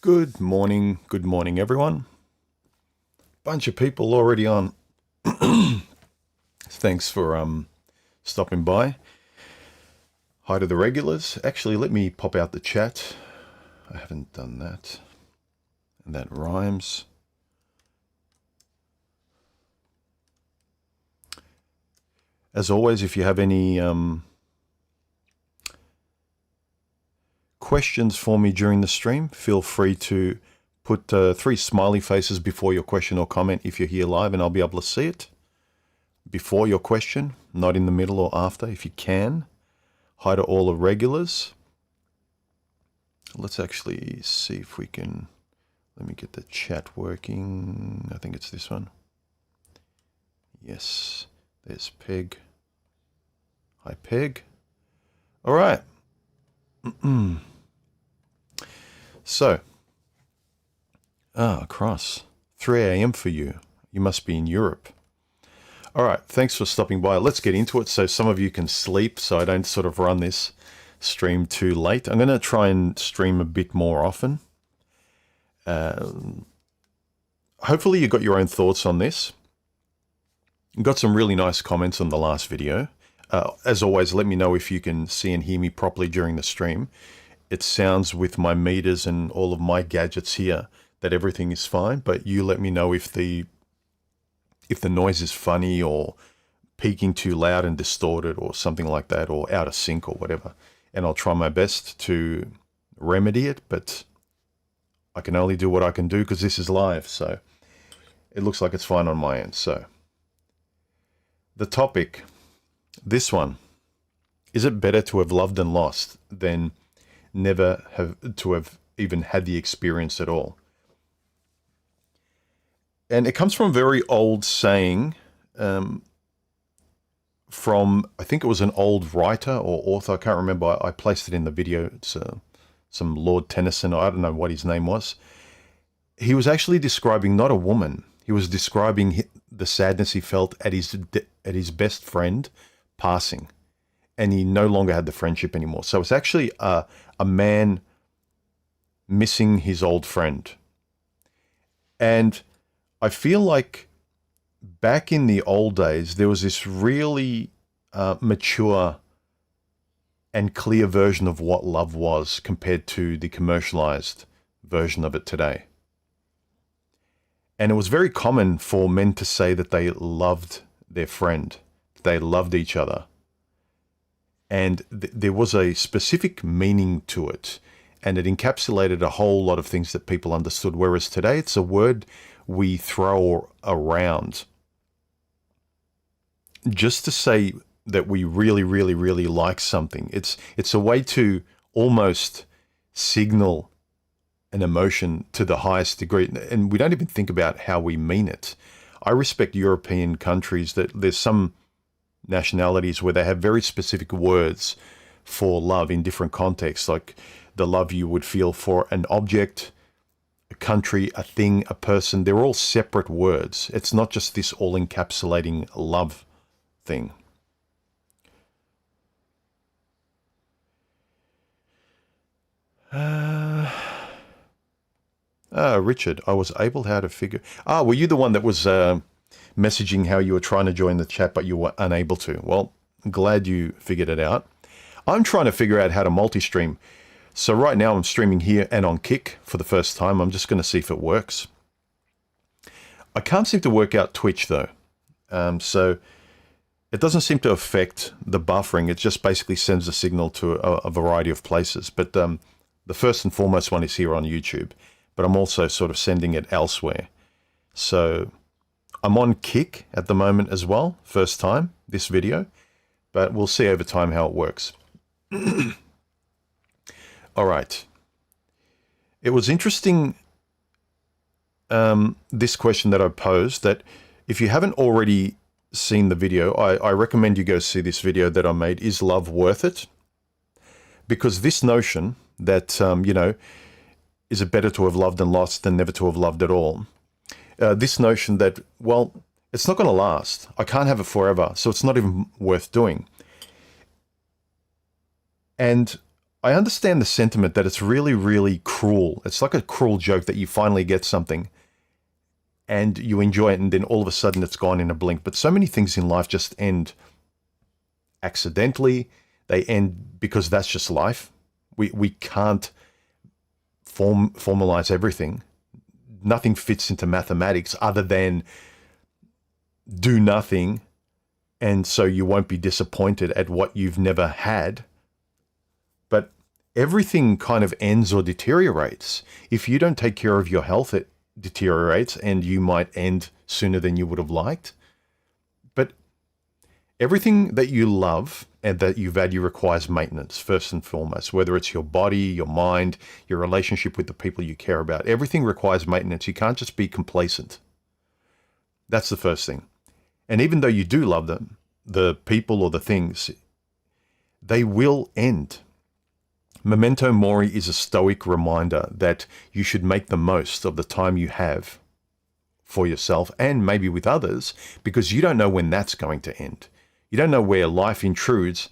Good morning, everyone. Bunch of people already on. Thanks for stopping by. Hi to the regulars. Actually, let me pop out the chat. I haven't done that. And that rhymes. As always, if you have any questions for me during the stream, feel free to put 3 smiley faces before your question or comment if you're here live, and I'll be able to see it before your question, not in the middle or after, if you can. Hi to all the regulars. Let's actually see if we can, let me get the chat working. I think it's this one. Yes, there's Peg. Hi, Peg. All right. So, cross. 3 a.m. for you. You must be in Europe. All right, thanks for stopping by. Let's get into it so some of you can sleep so I don't sort of run this stream too late. I'm going to try and stream a bit more often. Hopefully you got your own thoughts on this. Got some really nice comments on the last video. As always, let me know if you can see and hear me properly during the stream. It sounds with my meters and all of my gadgets here that everything is fine, but you let me know if the noise is funny or peaking too loud and distorted or something like that, or out of sync or whatever. And I'll try my best to remedy it, but I can only do what I can do because this is live, so it looks like it's fine on my end. So the topic, this one, is it better to have loved and lost than never have to have even had the experience at all? And it comes from a very old saying from, I think it was an old writer or author, I can't remember, I placed it in the video. It's some Lord Tennyson, or I don't know what his name was. He was actually describing not a woman, he was describing the sadness he felt at his best friend passing, and he no longer had the friendship anymore. So it's actually a man missing his old friend. And I feel like back in the old days, there was this really mature and clear version of what love was compared to the commercialized version of it today. And it was very common for men to say that they loved their friend, they loved each other. And there was a specific meaning to it, and it encapsulated a whole lot of things that people understood, whereas today it's a word we throw around just to say that we really, really, really like something. It's a way to almost signal an emotion to the highest degree, and we don't even think about how we mean it. I respect European countries that there's some nationalities where they have very specific words for love in different contexts, like the love you would feel for an object, a country, a thing, a person. They're all separate words. It's not just this all-encapsulating love thing. Richard, I was able how to figure... were you the one that was messaging how you were trying to join the chat but you were unable to? Well, glad you figured it out. I'm trying to figure out how to multi-stream. So right now I'm streaming here and on Kick for the first time. I'm just going to see if it works. I can't seem to work out Twitch though. So it doesn't seem to affect the buffering. It just basically sends a signal to a variety of places. But the first and foremost one is here on YouTube. But I'm also sort of sending it elsewhere. So I'm on Kick at the moment as well. First time, this video. But we'll see over time how it works. All right. It was interesting, this question that I posed, that if you haven't already seen the video, I recommend you go see this video that I made, Is Love Worth It? Because this notion that, is it better to have loved and lost than never to have loved at all? This notion that, well, it's not going to last. I can't have it forever, so it's not even worth doing. And I understand the sentiment that it's really, really cruel. It's like a cruel joke that you finally get something and you enjoy it, and then all of a sudden it's gone in a blink. But so many things in life just end accidentally. They end because that's just life. We can't formalize everything. Nothing fits into mathematics other than do nothing, and so you won't be disappointed at what you've never had. But everything kind of ends or deteriorates. If you don't take care of your health, it deteriorates, and you might end sooner than you would have liked. But everything that you love and that you value requires maintenance, first and foremost, whether it's your body, your mind, your relationship with the people you care about. Everything requires maintenance. You can't just be complacent. That's the first thing. And even though you do love them, the people or the things, they will end. Memento mori is a stoic reminder that you should make the most of the time you have for yourself and maybe with others, because you don't know when that's going to end. You don't know where life intrudes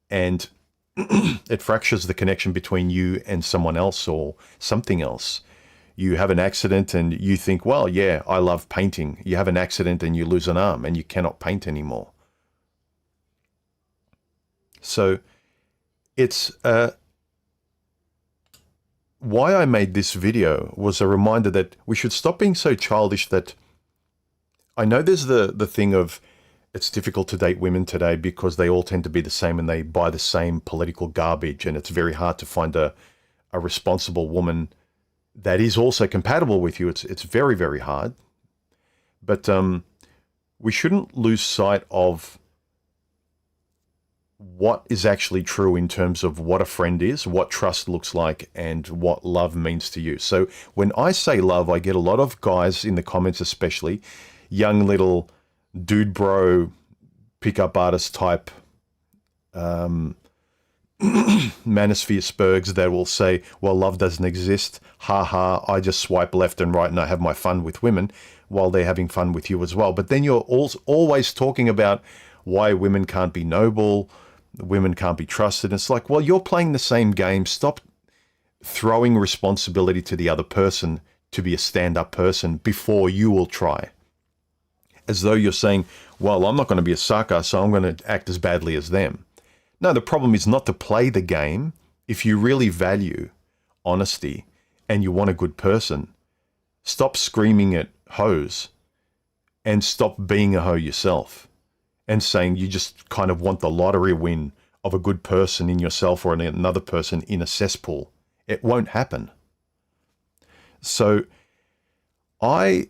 and it fractures the connection between you and someone else or something else. You have an accident and you think, well, yeah, I love painting. You have an accident and you lose an arm and you cannot paint anymore. So it's why I made this video was a reminder that we should stop being so childish. That I know there's the thing of it's difficult to date women today because they all tend to be the same and they buy the same political garbage, and it's very hard to find a responsible woman that is also compatible with you. It's very, very hard. But we shouldn't lose sight of what is actually true in terms of what a friend is, what trust looks like, and what love means to you. So when I say love, I get a lot of guys in the comments, especially young little dude bro pickup artist type manosphere spurgs that will say, well, love doesn't exist. Ha ha, I just swipe left and right and I have my fun with women, while they're having fun with you as well. But then you're always talking about why women can't be noble, women can't be trusted. It's like, well, you're playing the same game. Stop throwing responsibility to the other person to be a stand-up person before you will try. As though you're saying, well, I'm not going to be a sucker, so I'm going to act as badly as them. No, the problem is not to play the game. If you really value honesty and you want a good person, stop screaming at hoes and stop being a hoe yourself and saying you just kind of want the lottery win of a good person in yourself or in another person in a cesspool. It won't happen. So I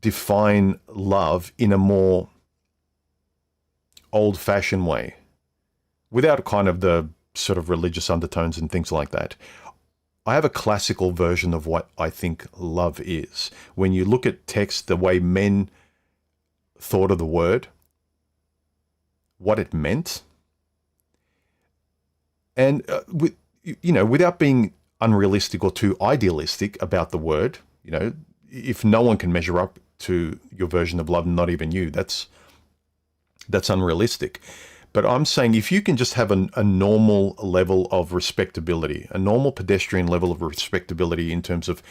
define love in a more old-fashioned way, without kind of the sort of religious undertones and things like that. I have a classical version of what I think love is. When you look at text, the way men thought of the word, what it meant, and without being unrealistic or too idealistic about the word, if no one can measure up to your version of love, not even you, that's unrealistic. But I'm saying if you can just have a normal level of respectability, a normal pedestrian level of respectability in terms of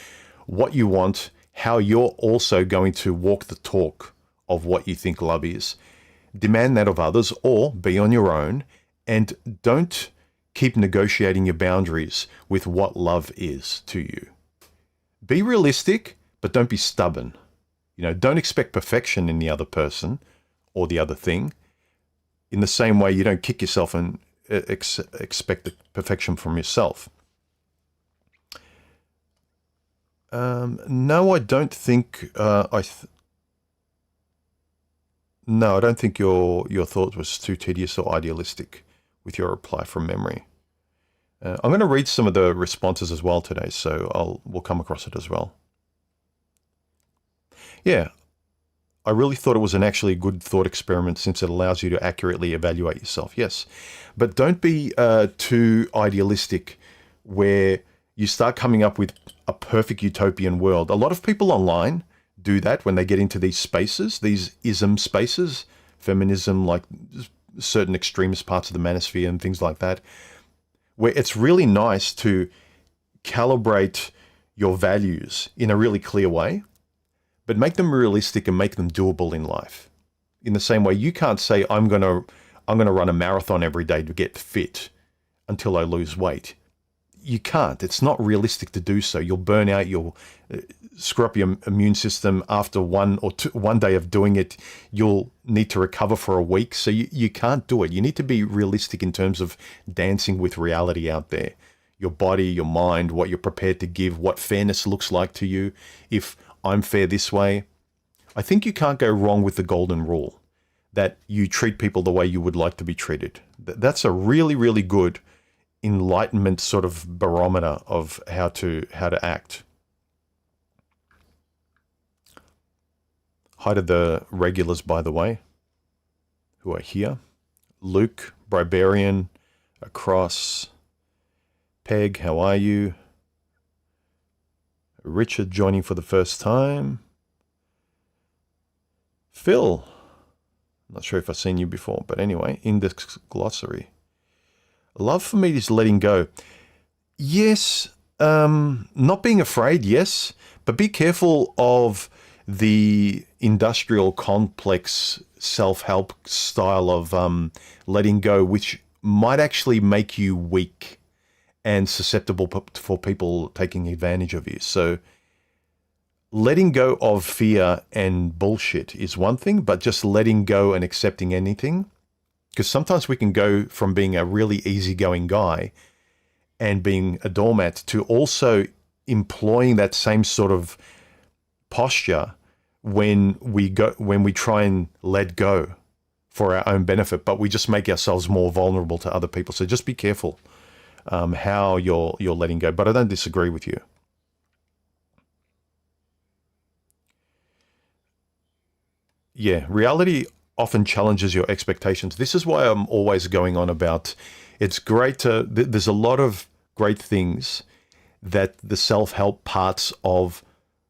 what you want, how you're also going to walk the talk of what you think love is, demand that of others or be on your own, and don't keep negotiating your boundaries with what love is to you. Be realistic, but don't be stubborn. Don't expect perfection in the other person or the other thing. In the same way, you don't kick yourself and expect the perfection from yourself. No, I don't think. No, I don't think your thought was too tedious or idealistic with your reply from memory. I'm going to read some of the responses as well today, so we'll come across it as well. Yeah, I really thought it was an actually good thought experiment since it allows you to accurately evaluate yourself. Yes, but don't be too idealistic where you start coming up with a perfect utopian world. A lot of people online do that when they get into these spaces, these ism spaces, feminism, like certain extremist parts of the manosphere and things like that. where it's really nice to calibrate your values in a really clear way, but make them realistic and make them doable in life. In the same way, you can't say, I'm gonna run a marathon every day to get fit until I lose weight. You can't. It's not realistic to do so. You'll burn out. You'll screw up your immune system after one day of doing it. You'll need to recover for a week. So you can't do it. You need to be realistic in terms of dancing with reality out there. Your body, your mind, what you're prepared to give, what fairness looks like to you. If I'm fair this way, I think you can't go wrong with the golden rule that you treat people the way you would like to be treated. That's a really, really good enlightenment sort of barometer of how to act. Hi to the regulars, by the way, who are here. Luke, Bribarian, Across, Peg, how are you? Richard joining for the first time. Phil, not sure if I've seen you before, but anyway, Index Glossary. Love for me is letting go. Yes, not being afraid, yes, but be careful of the industrial complex self-help style of letting go, which might actually make you weak and susceptible for people taking advantage of you. So letting go of fear and bullshit is one thing, but just letting go and accepting anything, because sometimes we can go from being a really easygoing guy and being a doormat to also employing that same sort of posture when we try and let go for our own benefit, but we just make ourselves more vulnerable to other people. So just be careful how you're letting go. But I don't disagree with you. Yeah, reality often challenges your expectations. This is why I'm always going on about it's great to, there's a lot of great things that the self-help parts of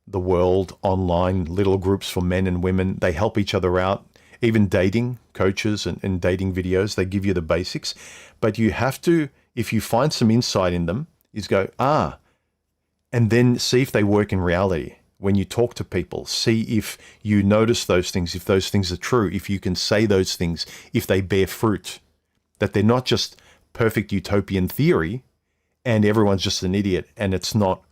the world online, little groups for men and women, they help each other out. Even dating coaches and dating videos, they give you the basics. But you have to, if you find some insight in them, is go, and then see if they work in reality. When you talk to people, see if you notice those things, if those things are true, if you can say those things, if they bear fruit, that they're not just perfect utopian theory and everyone's just an idiot and it's not,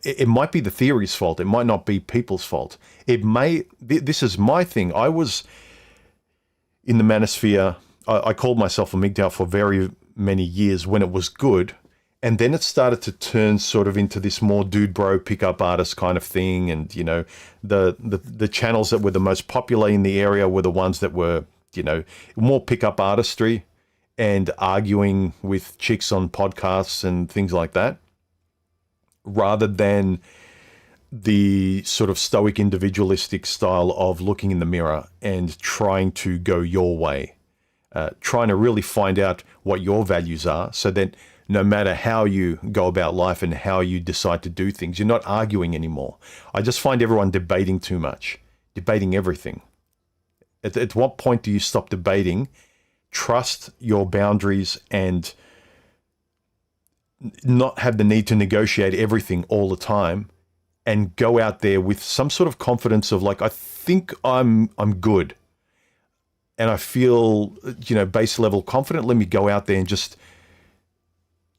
it might be the theory's fault. It might not be people's fault. This is my thing. I was in the manosphere. I called myself a MGTOW for very many years when it was good. And then it started to turn sort of into this more dude bro pickup artist kind of thing. And, you know, the channels that were the most popular in the area were the ones that were, you know, more pickup artistry and arguing with chicks on podcasts and things like that, rather than the sort of stoic individualistic style of looking in the mirror and trying to go your way, trying to really find out what your values are so that no matter how you go about life and how you decide to do things, you're not arguing anymore. I just find everyone debating too much, debating everything. At what point do you stop debating, trust your boundaries, and not have the need to negotiate everything all the time, and go out there with some sort of confidence of like, I think I'm good, and I feel, you know, base level confident. Let me go out there and just,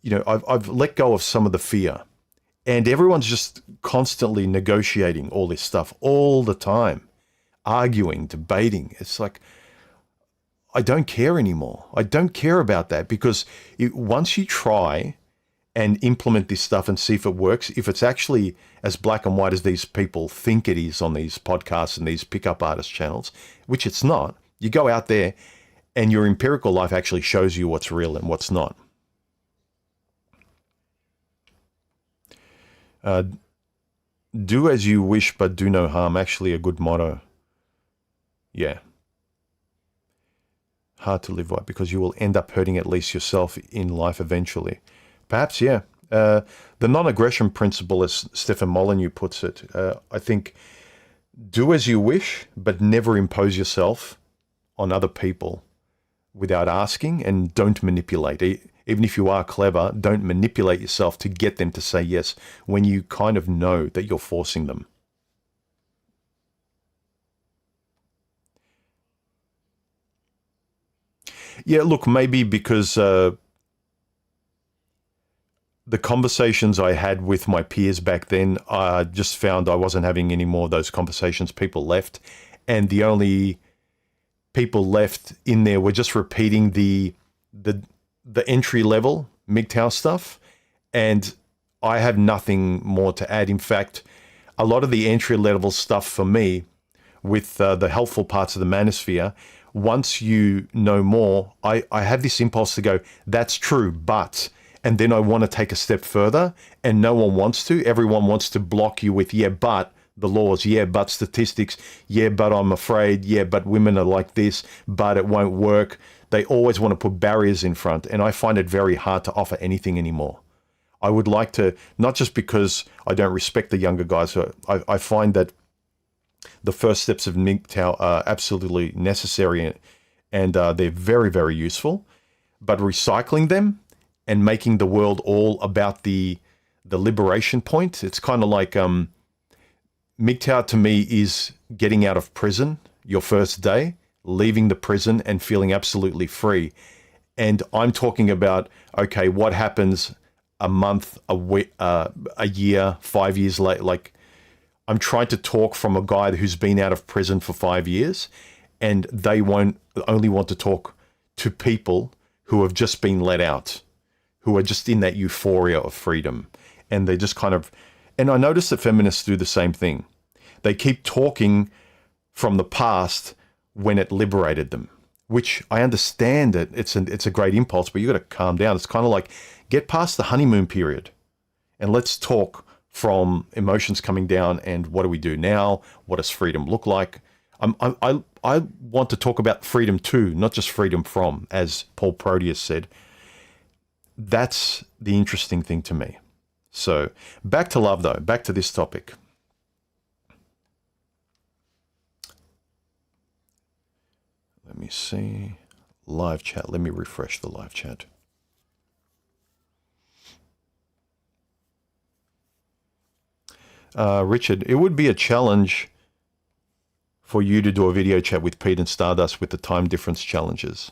you know, I've let go of some of the fear, and everyone's just constantly negotiating all this stuff all the time, arguing, debating. It's like, I don't care anymore. I don't care about that, because once you try and implement this stuff and see if it works, if it's actually as black and white as these people think it is on these podcasts and these pickup artist channels, which it's not, you go out there and your empirical life actually shows you what's real and what's not. Do as you wish, but do no harm. Actually a good motto. Yeah. Hard to live by, because you will end up hurting at least yourself in life eventually. Perhaps, yeah. The non-aggression principle, as Stefan Molyneux puts it, I think, do as you wish, but never impose yourself on other people. without asking, and don't manipulate. Even if you are clever, don't manipulate yourself to get them to say yes when you kind of know that you're forcing them. Yeah, look, maybe because the conversations I had with my peers back then, I just found I wasn't having any more of those conversations. People left, and the only people left in there were just repeating the entry level MGTOW stuff, and I have nothing more to add. In fact, a lot of the entry level stuff for me, with the helpful parts of the manosphere, once you know more, I have this impulse to go, that's true, but, and then I want to take a step further, and no one wants to. Everyone wants to block you with, yeah, but the laws, yeah, but statistics, yeah, but I'm afraid, yeah, but women are like this, but it won't work. They always want to put barriers in front, and I find it very hard to offer anything anymore. I would like to, not just because I don't respect the younger guys, I find that the first steps of MGTOW are absolutely necessary, and they're very, very useful. But recycling them and making the world all about the liberation point, it's kind of like MGTOW to me is getting out of prison your first day, leaving the prison and feeling absolutely free. And I'm talking about, okay, what happens a month, a week, a year, 5 years later? Like, I'm trying to talk from a guy who's been out of prison for 5 years, and they only want to talk to people who have just been let out, who are just in that euphoria of freedom. And they just kind of, and I notice that feminists do the same thing. They keep talking from the past when it liberated them, which I understand that it's a great impulse, but you got to calm down. It's kind of like, get past the honeymoon period and let's talk from emotions coming down and what do we do now? What does freedom look like? I want to talk about freedom too, not just freedom from, as Paul Proteus said. That's the interesting thing to me. So back to love though, back to this topic. Let me see. Live chat. Let me refresh the live chat. Richard, it would be a challenge for you to do a video chat with Pete and Stardust with the time difference challenges.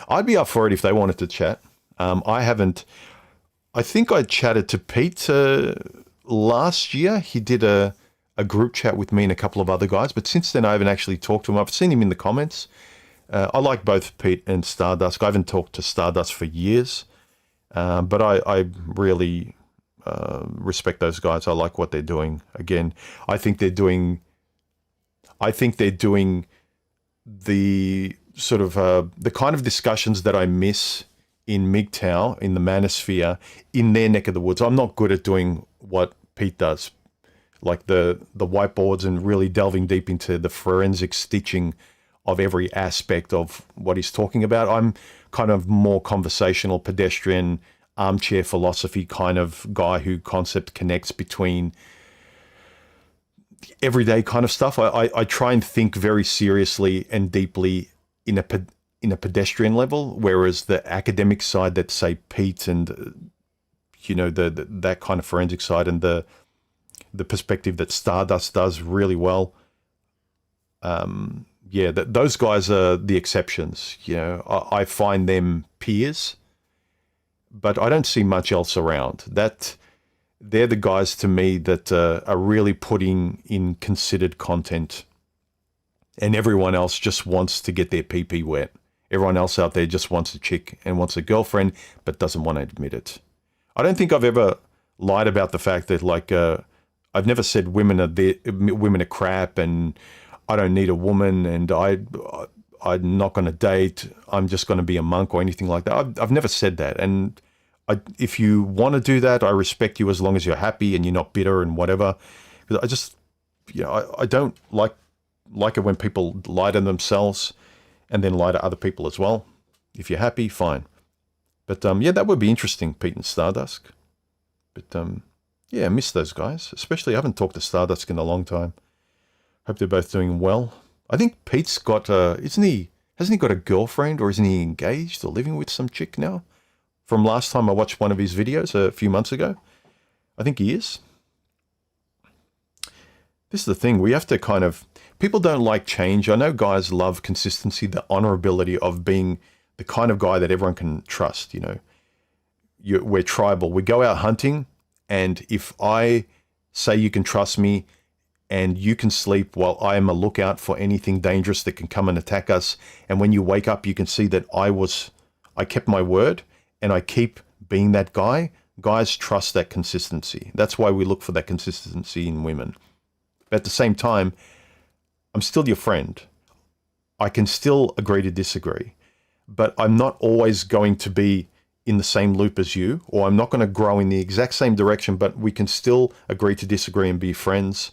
I'd be up for it if they wanted to chat. I think I chatted to Pete last year. He did a group chat with me and a couple of other guys, but since then I haven't actually talked to him. I've seen him in the comments. I like both Pete and Stardust. I haven't talked to Stardust for years, but I really respect those guys. I like what they're doing. Again, I think they're doing the sort of the kind of discussions that I miss in MGTOW, in the manosphere, in their neck of the woods. I'm not good at doing what Pete does, like the whiteboards and really delving deep into the forensic stitching of every aspect of what he's talking about. I'm kind of more conversational, pedestrian, armchair philosophy kind of guy who concept connects between everyday kind of stuff. I try and think very seriously and deeply in a pedestrian level, whereas the academic side that say Pete and that kind of forensic side and the perspective that Stardust does really well. Those guys are the exceptions. I find them peers, but I don't see much else around. They're the guys to me that are really putting in considered content, and everyone else just wants to get their pee-pee wet. Everyone else out there just wants a chick and wants a girlfriend, but doesn't want to admit it. I don't think I've ever lied about the fact that, like, I've never said women are crap and I don't need a woman and I'm not going to date. I'm just going to be a monk or anything like that. I've never said that. And if you want to do that, I respect you as long as you're happy and you're not bitter and whatever. Because I just, I don't like it when people lie to themselves and then lie to other people as well. If you're happy, fine. But that would be interesting, Pete and Stardust. But I miss those guys. Especially, I haven't talked to Stardust in a long time. Hope they're both doing well. I think Pete's got, isn't he Hasn't he got a girlfriend, or isn't he engaged or living with some chick now? From last time I watched one of his videos a few months ago. I think he is. This is the thing. We have to kind of... People don't like change. I know guys love consistency, the honorability of being the kind of guy that everyone can trust, you know. We're tribal. We go out hunting, and if I say you can trust me and you can sleep while I am a lookout for anything dangerous that can come and attack us, and when you wake up, you can see that I kept my word and I keep being that guy. Guys trust that consistency. That's why we look for that consistency in women. But at the same time, I'm still your friend. I can still agree to disagree, but I'm not always going to be in the same loop as you, or I'm not going to grow in the exact same direction, but we can still agree to disagree and be friends.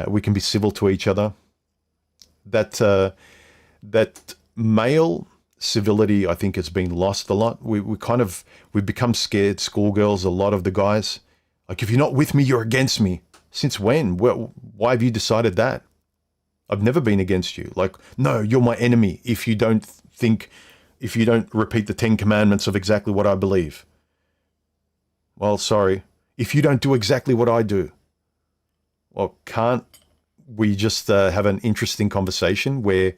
We can be civil to each other. That male civility, I think, has been lost a lot. We've become scared schoolgirls, a lot of the guys. Like, if you're not with me, you're against me. Since when? Why have you decided that? I've never been against you. Like, no, you're my enemy if you don't repeat the 10 commandments of exactly what I believe. Well, sorry. If you don't do exactly what I do, well, can't we just have an interesting conversation where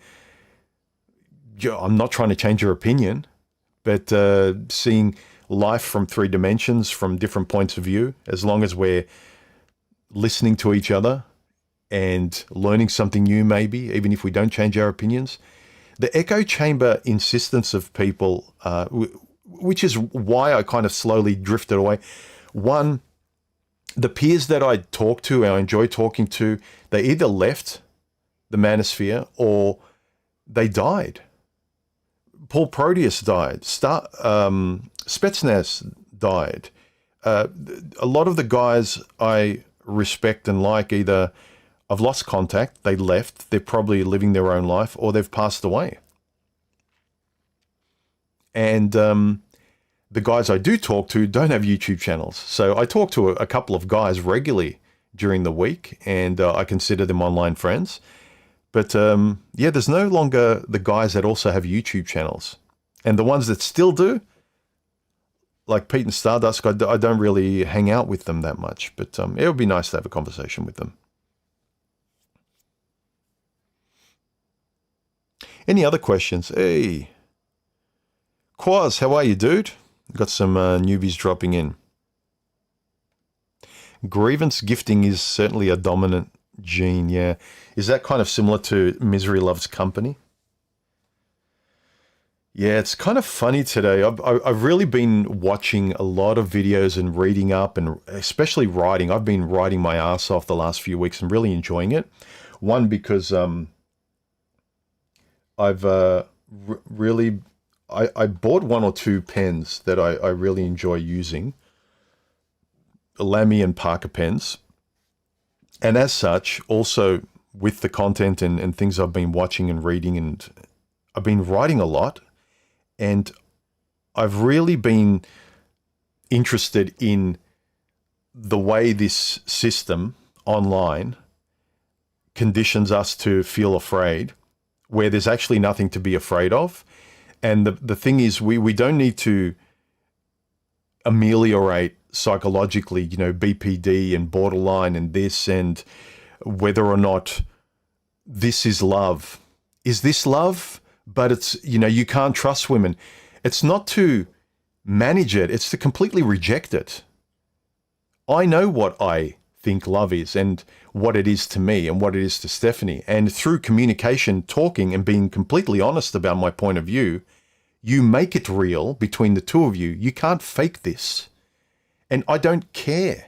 I'm not trying to change your opinion, but seeing life from 3 dimensions, from different points of view, as long as we're listening to each other and learning something new, maybe, even if we don't change our opinions. The echo chamber insistence of people, which is why I kind of slowly drifted away. One, the peers that I talk to, I enjoy talking to, they either left the manosphere or they died. Paul Proteus died. Spetsnaz died. A lot of the guys I respect and like, either I've lost contact, they left, they're probably living their own life, or they've passed away. And the guys I do talk to don't have YouTube channels. So I talk to a couple of guys regularly during the week, and I consider them online friends. But yeah, there's no longer the guys that also have YouTube channels. And the ones that still do, like Pete and Stardust, I don't really hang out with them that much. But it would be nice to have a conversation with them. Any other questions? Hey, Quaz, how are you, dude? Got some newbies dropping in. Grievance gifting is certainly a dominant gene, yeah. Is that kind of similar to misery loves company? Yeah, it's kind of funny today. I've really been watching a lot of videos and reading up, and especially writing. I've been writing my ass off the last few weeks and really enjoying it. One, because I've really... I bought 1 or 2 pens that I really enjoy using. Lamy and Parker pens. And as such, also with the content and things I've been watching and reading, and I've been writing a lot, and I've really been interested in the way this system online conditions us to feel afraid, where there's actually nothing to be afraid of. And the thing is, we don't need to ameliorate psychologically, you know, BPD and borderline and this, and whether or not this is love. Is this love? But it's, you know, you can't trust women. It's not to manage it. It's to completely reject it. I know what I think love is and what it is to me and what it is to Stephanie. And through communication, talking and being completely honest about my point of view, you make it real between the two of you. You can't fake this. And I don't care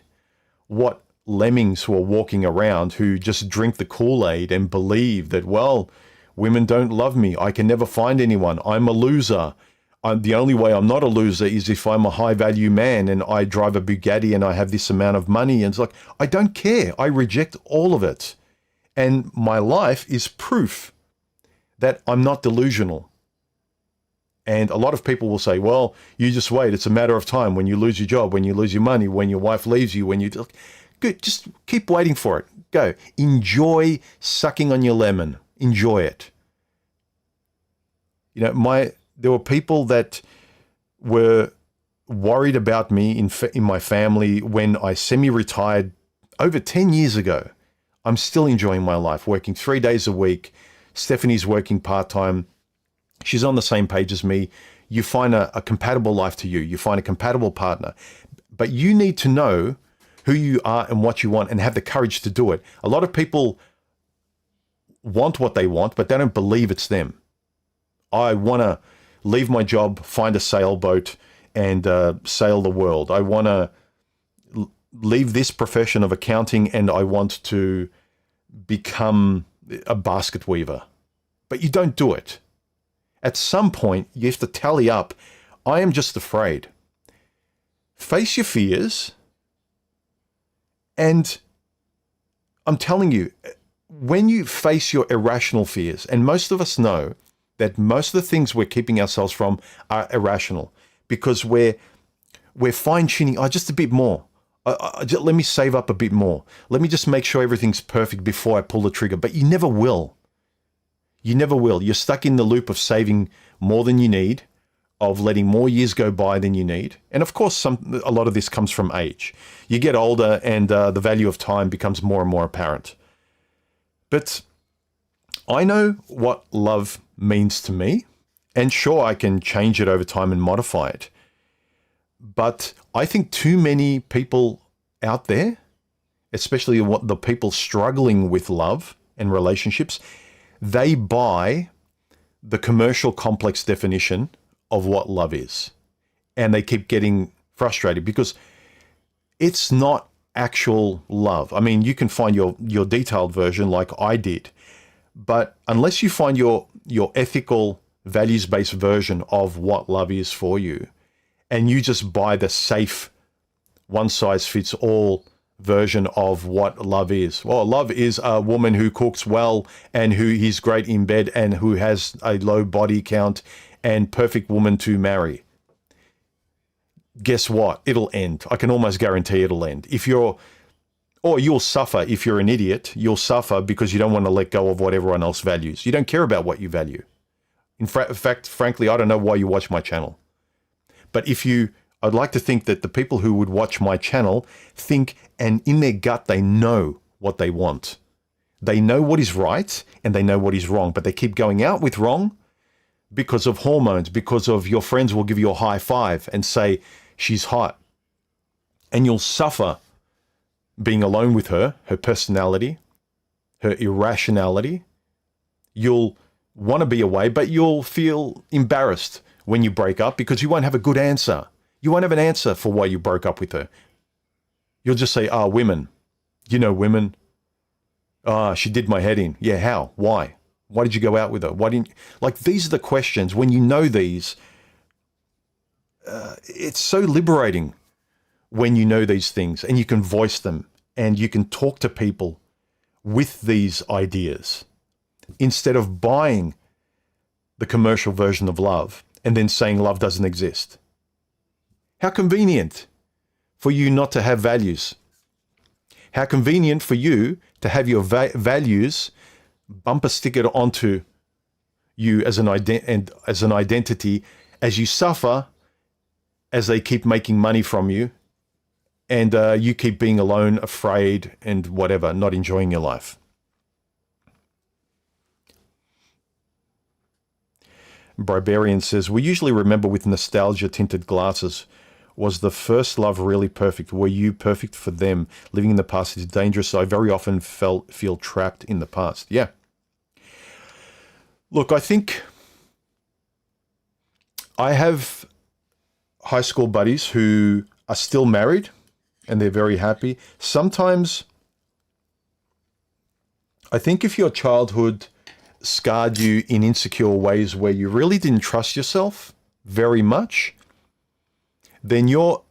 what lemmings who are walking around who just drink the Kool-Aid and believe that, well, women don't love me. I can never find anyone. I'm a loser. The only way I'm not a loser is if I'm a high-value man and I drive a Bugatti and I have this amount of money. And it's like, I don't care. I reject all of it. And my life is proof that I'm not delusional. And a lot of people will say, well, you just wait. It's a matter of time when you lose your job, when you lose your money, when your wife leaves you, when you... Good, just keep waiting for it. Go. Enjoy sucking on your lemon. Enjoy it. You know, there were people that were worried about me in my family when I semi-retired over 10 years ago. I'm still enjoying my life, working 3 days a week. Stephanie's working part-time. She's on the same page as me. You find a compatible life to you. You find a compatible partner. But you need to know who you are and what you want and have the courage to do it. A lot of people want what they want, but they don't believe it's them. I want to leave my job, find a sailboat, and sail the world. I want to leave this profession of accounting and I want to become a basket weaver. But you don't do it. At some point, you have to tally up. I am just afraid. Face your fears. And I'm telling you, when you face your irrational fears, and most of us know that most of the things we're keeping ourselves from are irrational because we're fine-tuning, just a bit more. Let me save up a bit more. Let me just make sure everything's perfect before I pull the trigger. But you never will. You never will. You're stuck in the loop of saving more than you need, of letting more years go by than you need. And of course, a lot of this comes from age. You get older and the value of time becomes more and more apparent. But I know what love means to me. And sure, I can change it over time and modify it. But I think too many people out there, especially the people struggling with love and relationships, they buy the commercial complex definition of what love is. And they keep getting frustrated because it's not actual love. I mean, you can find your detailed version like I did, but unless you find your ethical, values-based version of what love is for you, and you just buy the safe, one-size-fits-all version of what love is. Well, love is a woman who cooks well and who is great in bed and who has a low body count and perfect woman to marry. Guess what? It'll end. I can almost guarantee it'll end. You'll suffer if you're an idiot. You'll suffer because you don't want to let go of what everyone else values. You don't care about what you value. In fact, frankly, I don't know why you watch my channel. But I'd like to think that the people who would watch my channel think, and in their gut, they know what they want. They know what is right and they know what is wrong, but they keep going out with wrong because of hormones, because of your friends will give you a high five and say, she's hot. And you'll suffer being alone with her personality, her irrationality. You'll want to be away, but you'll feel embarrassed when you break up because you won't have a good answer. You won't have an answer for why you broke up with her. You'll just say, women. You know women. She did my head in. Yeah, how? Why? Why did you go out with her? Why didn't... Like, these are the questions. When you know these, it's so liberating when you know these things and you can voice them and you can talk to people with these ideas instead of buying the commercial version of love and then saying love doesn't exist. How convenient for you not to have values. How convenient for you to have your values bumper stickered onto you as an identity as you suffer, as they keep making money from you, and you keep being alone, afraid, and whatever, not enjoying your life. Barbarian says, we usually remember with nostalgia-tinted glasses. Was the first love really perfect? Were you perfect for them? Living in the past is dangerous. I very often feel trapped in the past. Yeah. Look, I think I have high school buddies who are still married and they're very happy. Sometimes I think if your childhood scarred you in insecure ways where you really didn't trust yourself very much, then your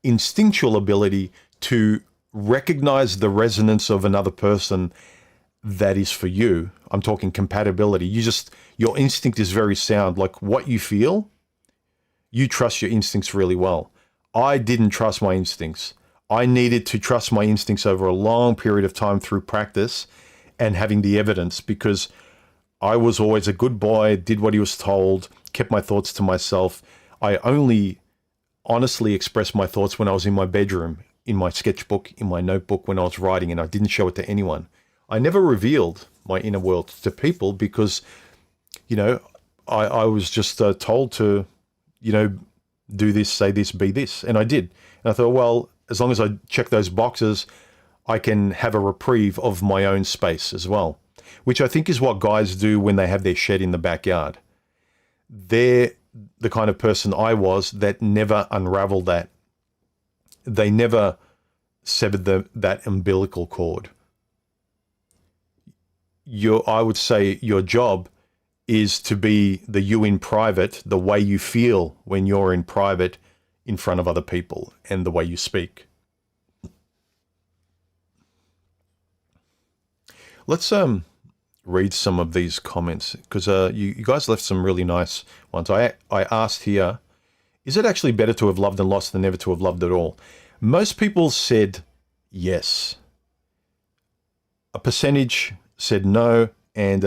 instinctual ability to recognize the resonance of another person that is for you, I'm talking compatibility, your instinct is very sound. Like what you feel, you trust your instincts really well. I didn't trust my instincts. I needed to trust my instincts over a long period of time through practice and having the evidence because I was always a good boy, did what he was told. kept my thoughts to myself. I only honestly expressed my thoughts when I was in my bedroom, in my sketchbook, in my notebook when I was writing, and I didn't show it to anyone. I never revealed my inner world to people because, you know, I was just told to, you know, do this, say this, be this. And I did. And I thought, well, as long as I check those boxes, I can have a reprieve of my own space as well, which I think is what guys do when they have their shed in the backyard. They're the kind of person I was that never unraveled that. They never severed that umbilical cord. I would say your job is to be the you in private, the way you feel when you're in private in front of other people, and the way you speak. Let's read some of these comments, because you guys left some really nice ones. I asked here, is it actually better to have loved and lost than never to have loved at all? Most people said yes. A percentage said no, and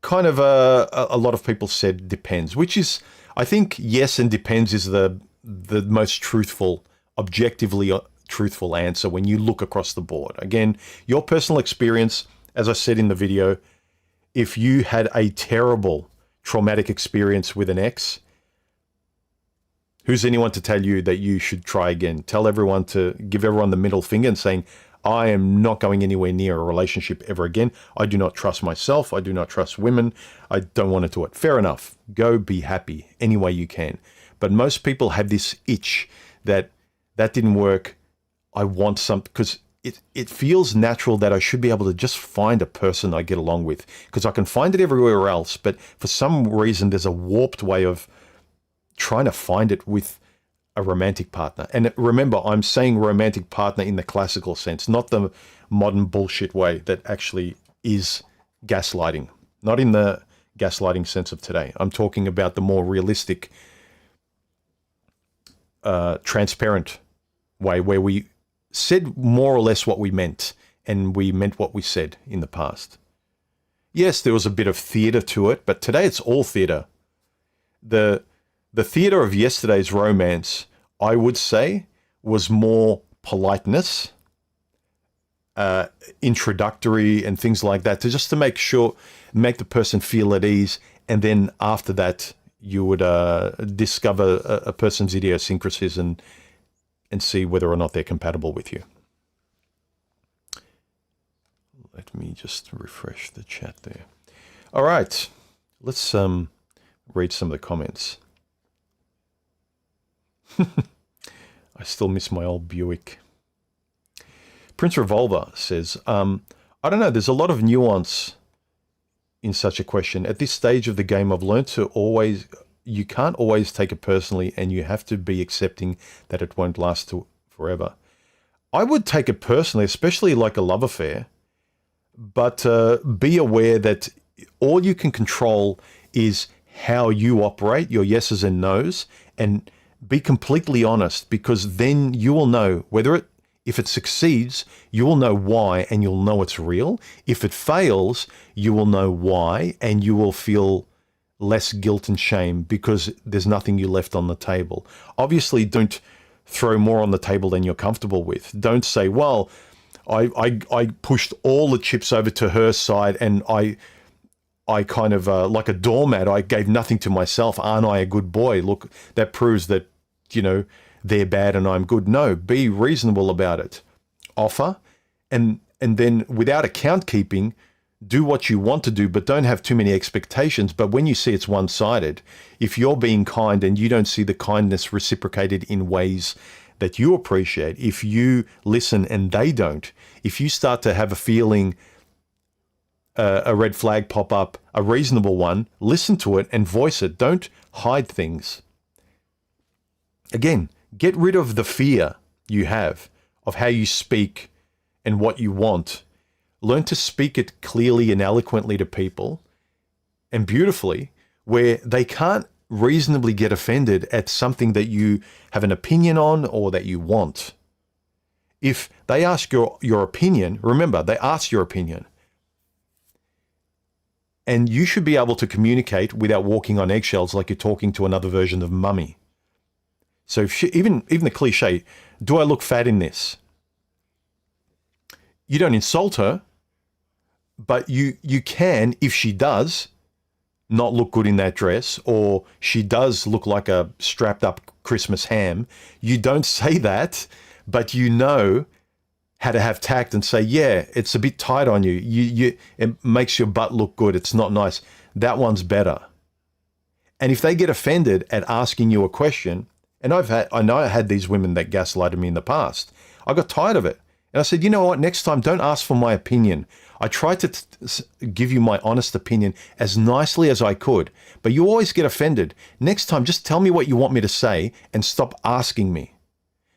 kind of a lot of people said depends, which is, I think yes and depends is the most truthful, objectively truthful answer when you look across the board. Again, your personal experience, as I said in the video, if you had a terrible traumatic experience with an ex, who's anyone to tell you that you should try again? Tell everyone to give everyone the middle finger and saying, I am not going anywhere near a relationship ever again. I do not trust myself. I do not trust women. I don't want to do it. Fair enough. Go be happy any way you can. But most people have this itch that didn't work. I want something, because it feels natural that I should be able to just find a person I get along with, because I can find it everywhere else. But for some reason, there's a warped way of trying to find it with a romantic partner. And remember, I'm saying romantic partner in the classical sense, not the modern bullshit way that actually is gaslighting. Not in the gaslighting sense of today. I'm talking about the more realistic, transparent way where we said more or less what we meant, and we meant what we said in the past. Yes, there was a bit of theater to it, but today it's all theater. The theater of yesterday's romance, I would say, was more politeness, introductory and things like that, just to make the person feel at ease. And then after that, you would discover a person's idiosyncrasies and see whether or not they're compatible with you. Let me just refresh the chat there. All right, let's read some of the comments. I still miss my old Buick. Prince Revolver says, I don't know, there's a lot of nuance in such a question. At this stage of the game, I've learned to you can't always take it personally, and you have to be accepting that it won't last forever. I would take it personally, especially like a love affair, but be aware that all you can control is how you operate, your yeses and nos, and be completely honest, because then you will know if it succeeds, you will know why, and you'll know it's real. If it fails, you will know why, and you will feel less guilt and shame because there's nothing you left on the table. Obviously, don't throw more on the table than you're comfortable with. Don't say, well, I pushed all the chips over to her side, and I kind of, like a doormat, I gave nothing to myself. Aren't I a good boy? Look, that proves that, they're bad and I'm good. No, be reasonable about it. Offer, and then without account keeping, do what you want to do, but don't have too many expectations. But when you see it's one-sided, if you're being kind and you don't see the kindness reciprocated in ways that you appreciate, if you listen and they don't, if you start to have a feeling, a red flag pop up, a reasonable one, listen to it and voice it. Don't hide things. Again, get rid of the fear you have of how you speak and what you want. Learn to speak it clearly and eloquently to people, and beautifully, where they can't reasonably get offended at something that you have an opinion on or that you want. If they ask your opinion, remember, they ask your opinion. And you should be able to communicate without walking on eggshells like you're talking to another version of mummy. So if even the cliche, do I look fat in this? You don't insult her, but you can, if she does not look good in that dress, or she does look like a strapped up Christmas ham, you don't say that, but you know how to have tact and say, yeah, it's a bit tight on you. It makes your butt look good. It's not nice. That one's better. And if they get offended at asking you a question, and I know I had these women that gaslighted me in the past, I got tired of it. And I said, you know what, next time, don't ask for my opinion. I tried to give you my honest opinion as nicely as I could, but you always get offended. Next time, just tell me what you want me to say and stop asking me.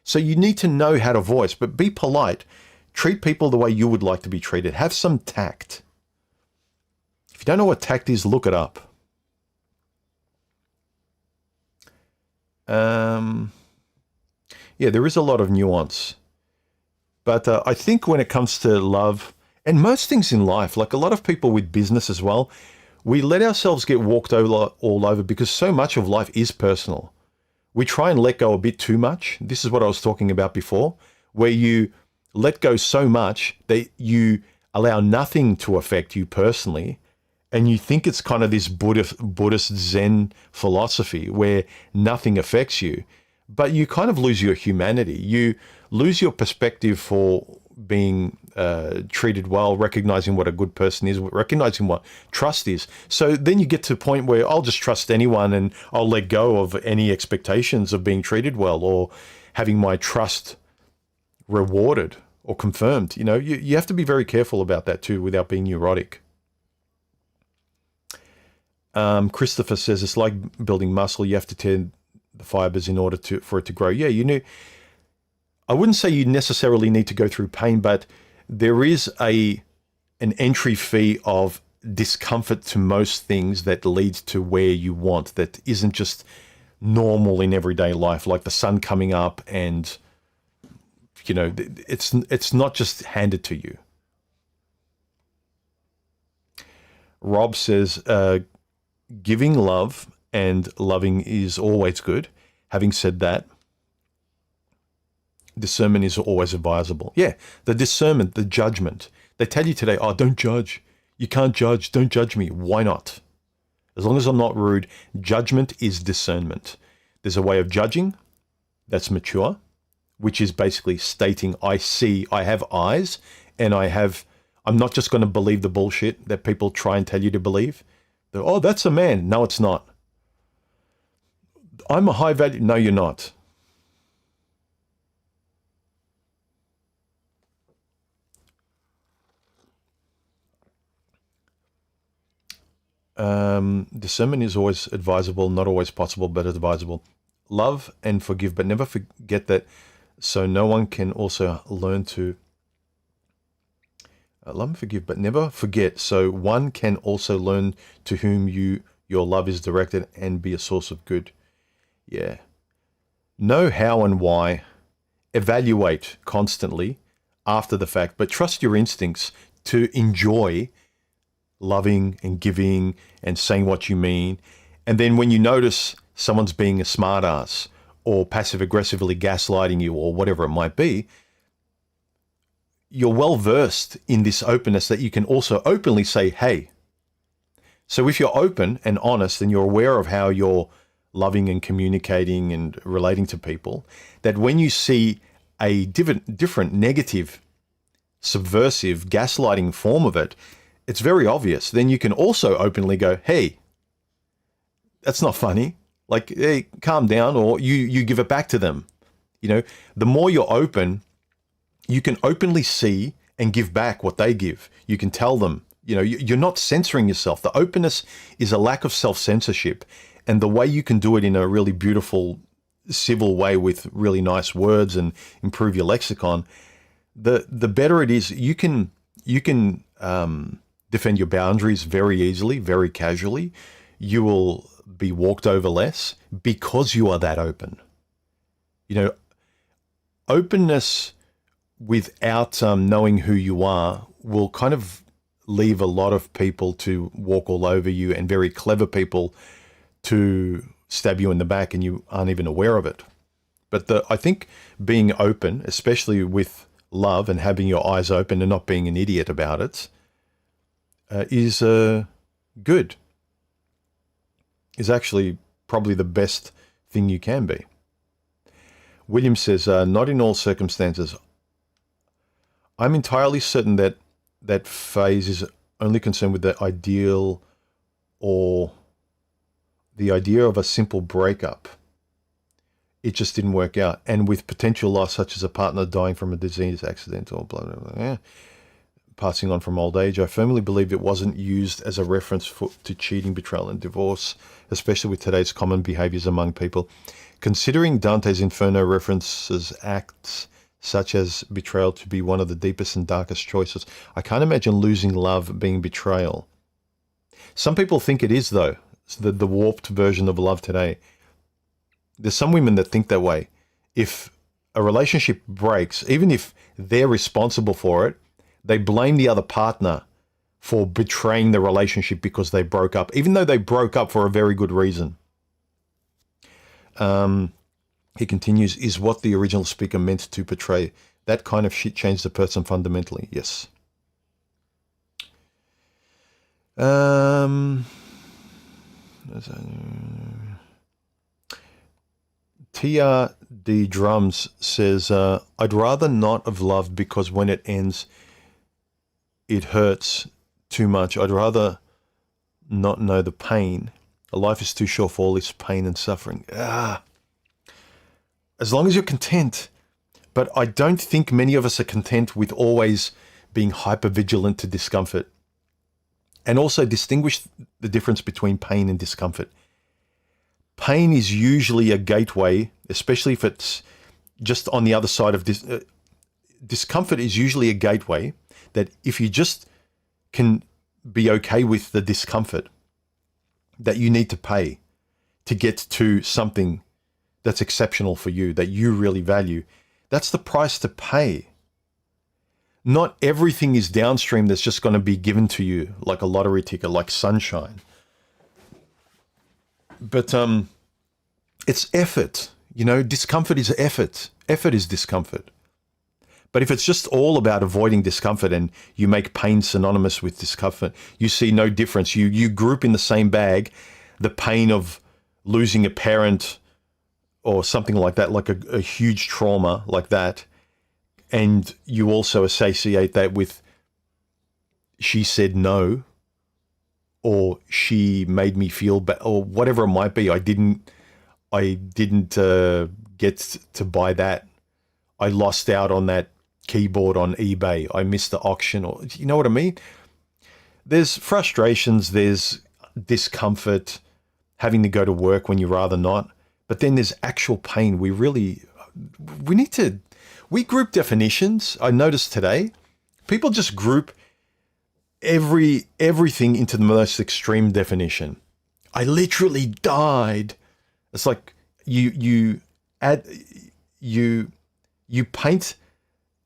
So you need to know how to voice, but be polite. Treat people the way you would like to be treated. Have some tact. If you don't know what tact is, look it up. Yeah, there is a lot of nuance. But I think when it comes to love, and most things in life, like a lot of people with business as well, we let ourselves get walked all over because so much of life is personal. We try and let go a bit too much. This is what I was talking about before, where you let go so much that you allow nothing to affect you personally, and you think it's kind of this Buddhist Zen philosophy where nothing affects you, but you kind of lose your humanity. You lose your perspective for being treated well, recognizing what a good person is, recognizing what trust is. So then you get to a point where I'll just trust anyone and I'll let go of any expectations of being treated well or having my trust rewarded or confirmed. You know, you have to be very careful about that too without being neurotic. Christopher says it's like building muscle. You have to tear the fibers in order for it to grow. Yeah, I wouldn't say you necessarily need to go through pain, but there is an entry fee of discomfort to most things that leads to where you want, that isn't just normal in everyday life, like the sun coming up and, it's not just handed to you. Rob says, giving love and loving is always good. Having said that, discernment is always advisable. Yeah, the discernment, the judgment. They tell you today, oh, don't judge. You can't judge. Don't judge me. Why not? As long as I'm not rude, judgment is discernment. There's a way of judging that's mature, which is basically stating, I have eyes, and I'm not just going to believe the bullshit that people try and tell you to believe. Oh, that's a man. No, it's not. I'm a high value. No, you're not. Discernment is always advisable, not always possible, but advisable. Love and forgive, but never forget that, so no one can also learn to love and forgive, but never forget, so one can also learn to whom your love is directed and be a source of good. Yeah. Know how and why. Evaluate constantly after the fact, but trust your instincts to enjoy loving and giving and saying what you mean. And then when you notice someone's being a smartass or passive aggressively gaslighting you or whatever it might be, you're well versed in this openness that you can also openly say, hey. So if you're open and honest and you're aware of how you're loving and communicating and relating to people, that when you see a different negative, subversive, gaslighting form of it, it's very obvious. Then you can also openly go, hey, that's not funny. Like, hey, calm down, or you give it back to them. The more you're open, you can openly see and give back what they give. You can tell them, you're not censoring yourself. The openness is a lack of self-censorship. And the way you can do it in a really beautiful, civil way with really nice words and improve your lexicon, the better it is. You can defend your boundaries very easily, very casually. You will be walked over less because you are that open. Openness without knowing who you are will kind of leave a lot of people to walk all over you and very clever people to stab you in the back and you aren't even aware of it. But I think being open, especially with love and having your eyes open and not being an idiot about it, is good. Is actually probably the best thing you can be. William says, not in all circumstances. I'm entirely certain that that phase is only concerned with the ideal or the idea of a simple breakup. It just didn't work out. And with potential loss, such as a partner dying from a disease, accident, or blah, blah, blah, passing on from old age, I firmly believe it wasn't used as a reference to cheating, betrayal, and divorce, especially with today's common behaviors among people. Considering Dante's Inferno references acts such as betrayal to be one of the deepest and darkest choices, I can't imagine losing love being betrayal. Some people think it is, though. It's the warped version of love today. There's some women that think that way. If a relationship breaks, even if they're responsible for it, they blame the other partner for betraying the relationship because they broke up, even though they broke up for a very good reason. He continues, is what the original speaker meant to portray. That kind of shit changed the person fundamentally. Yes. TRD Drums says, I'd rather not have loved because when it ends, it hurts too much. I'd rather not know the pain. Life is too short for all this pain and suffering. As long as you're content. But I don't think many of us are content with always being hyper-vigilant to discomfort. And also distinguish the difference between pain and discomfort. Pain is usually a gateway, especially if it's just on the other side of this. Discomfort is usually a gateway that if you just can be okay with the discomfort, that you need to pay to get to something that's exceptional for you, that you really value. That's the price to pay. Not everything is downstream that's just going to be given to you like a lottery ticket, like sunshine. But it's effort. Discomfort is effort. Effort is discomfort. But if it's just all about avoiding discomfort and you make pain synonymous with discomfort, you see no difference. You group in the same bag the pain of losing a parent or something like that, like a huge trauma like that, and you also associate that with she said no, or she made me feel bad, or whatever it might be. I didn't get to buy that. I lost out on that keyboard on eBay. I missed the auction, or you know what I mean? There's frustrations, there's discomfort, having to go to work when you rather not. But then there's actual pain. We group definitions. I noticed today, people just group everything into the most extreme definition. I literally died. It's like you paint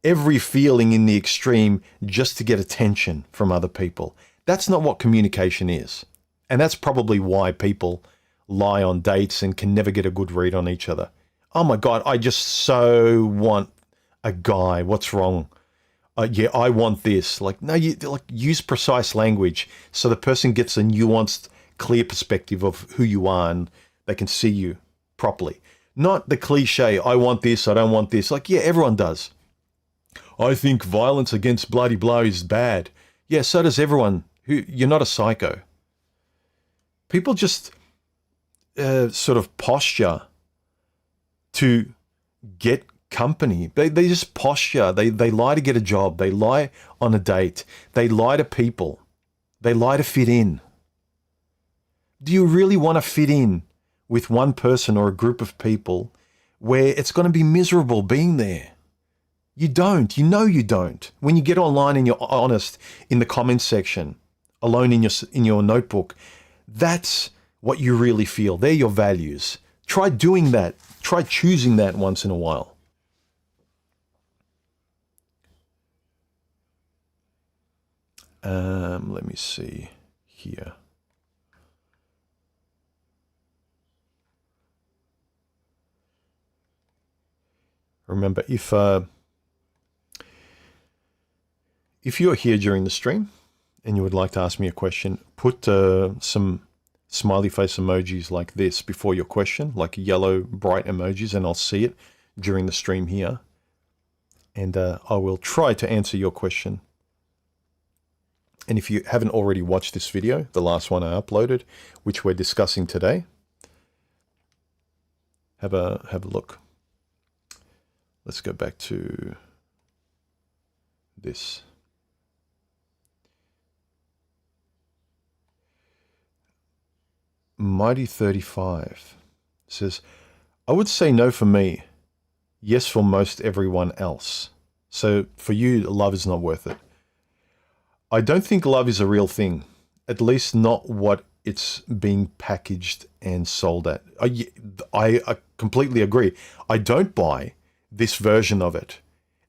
every feeling in the extreme just to get attention from other people. That's not what communication is. And that's probably why people lie on dates and can never get a good read on each other. Oh my God, I just so want a guy. What's wrong? Yeah, I want this. Like, no, use precise language so the person gets a nuanced, clear perspective of who you are and they can see you properly. Not the cliche, I want this, I don't want this. Like, yeah, everyone does. I think violence against bloody blah is bad. Yeah, so does everyone. You're not a psycho. People just sort of posture to get company. They just posture. They lie to get a job. They lie on a date. They lie to people. They lie to fit in. Do you really want to fit in with one person or a group of people where it's going to be miserable being there? You don't. You know you don't. When you get online and you're honest in the comments section, alone in your notebook, that's what you really feel. They're your values. Try doing that. Try choosing that once in a while. Let me see here. Remember, if you're here during the stream and you would like to ask me a question, put some smiley face emojis like this before your question, like yellow bright emojis, and I'll see it during the stream here. And I will try to answer your question. And if you haven't already watched this video, the last one I uploaded, which we're discussing today, have a look. Let's go back to this. Mighty35 says, I would say no for me, yes for most everyone else. So for you, love is not worth it. I don't think love is a real thing, at least not what it's being packaged and sold at. I completely agree. I don't buy this version of it.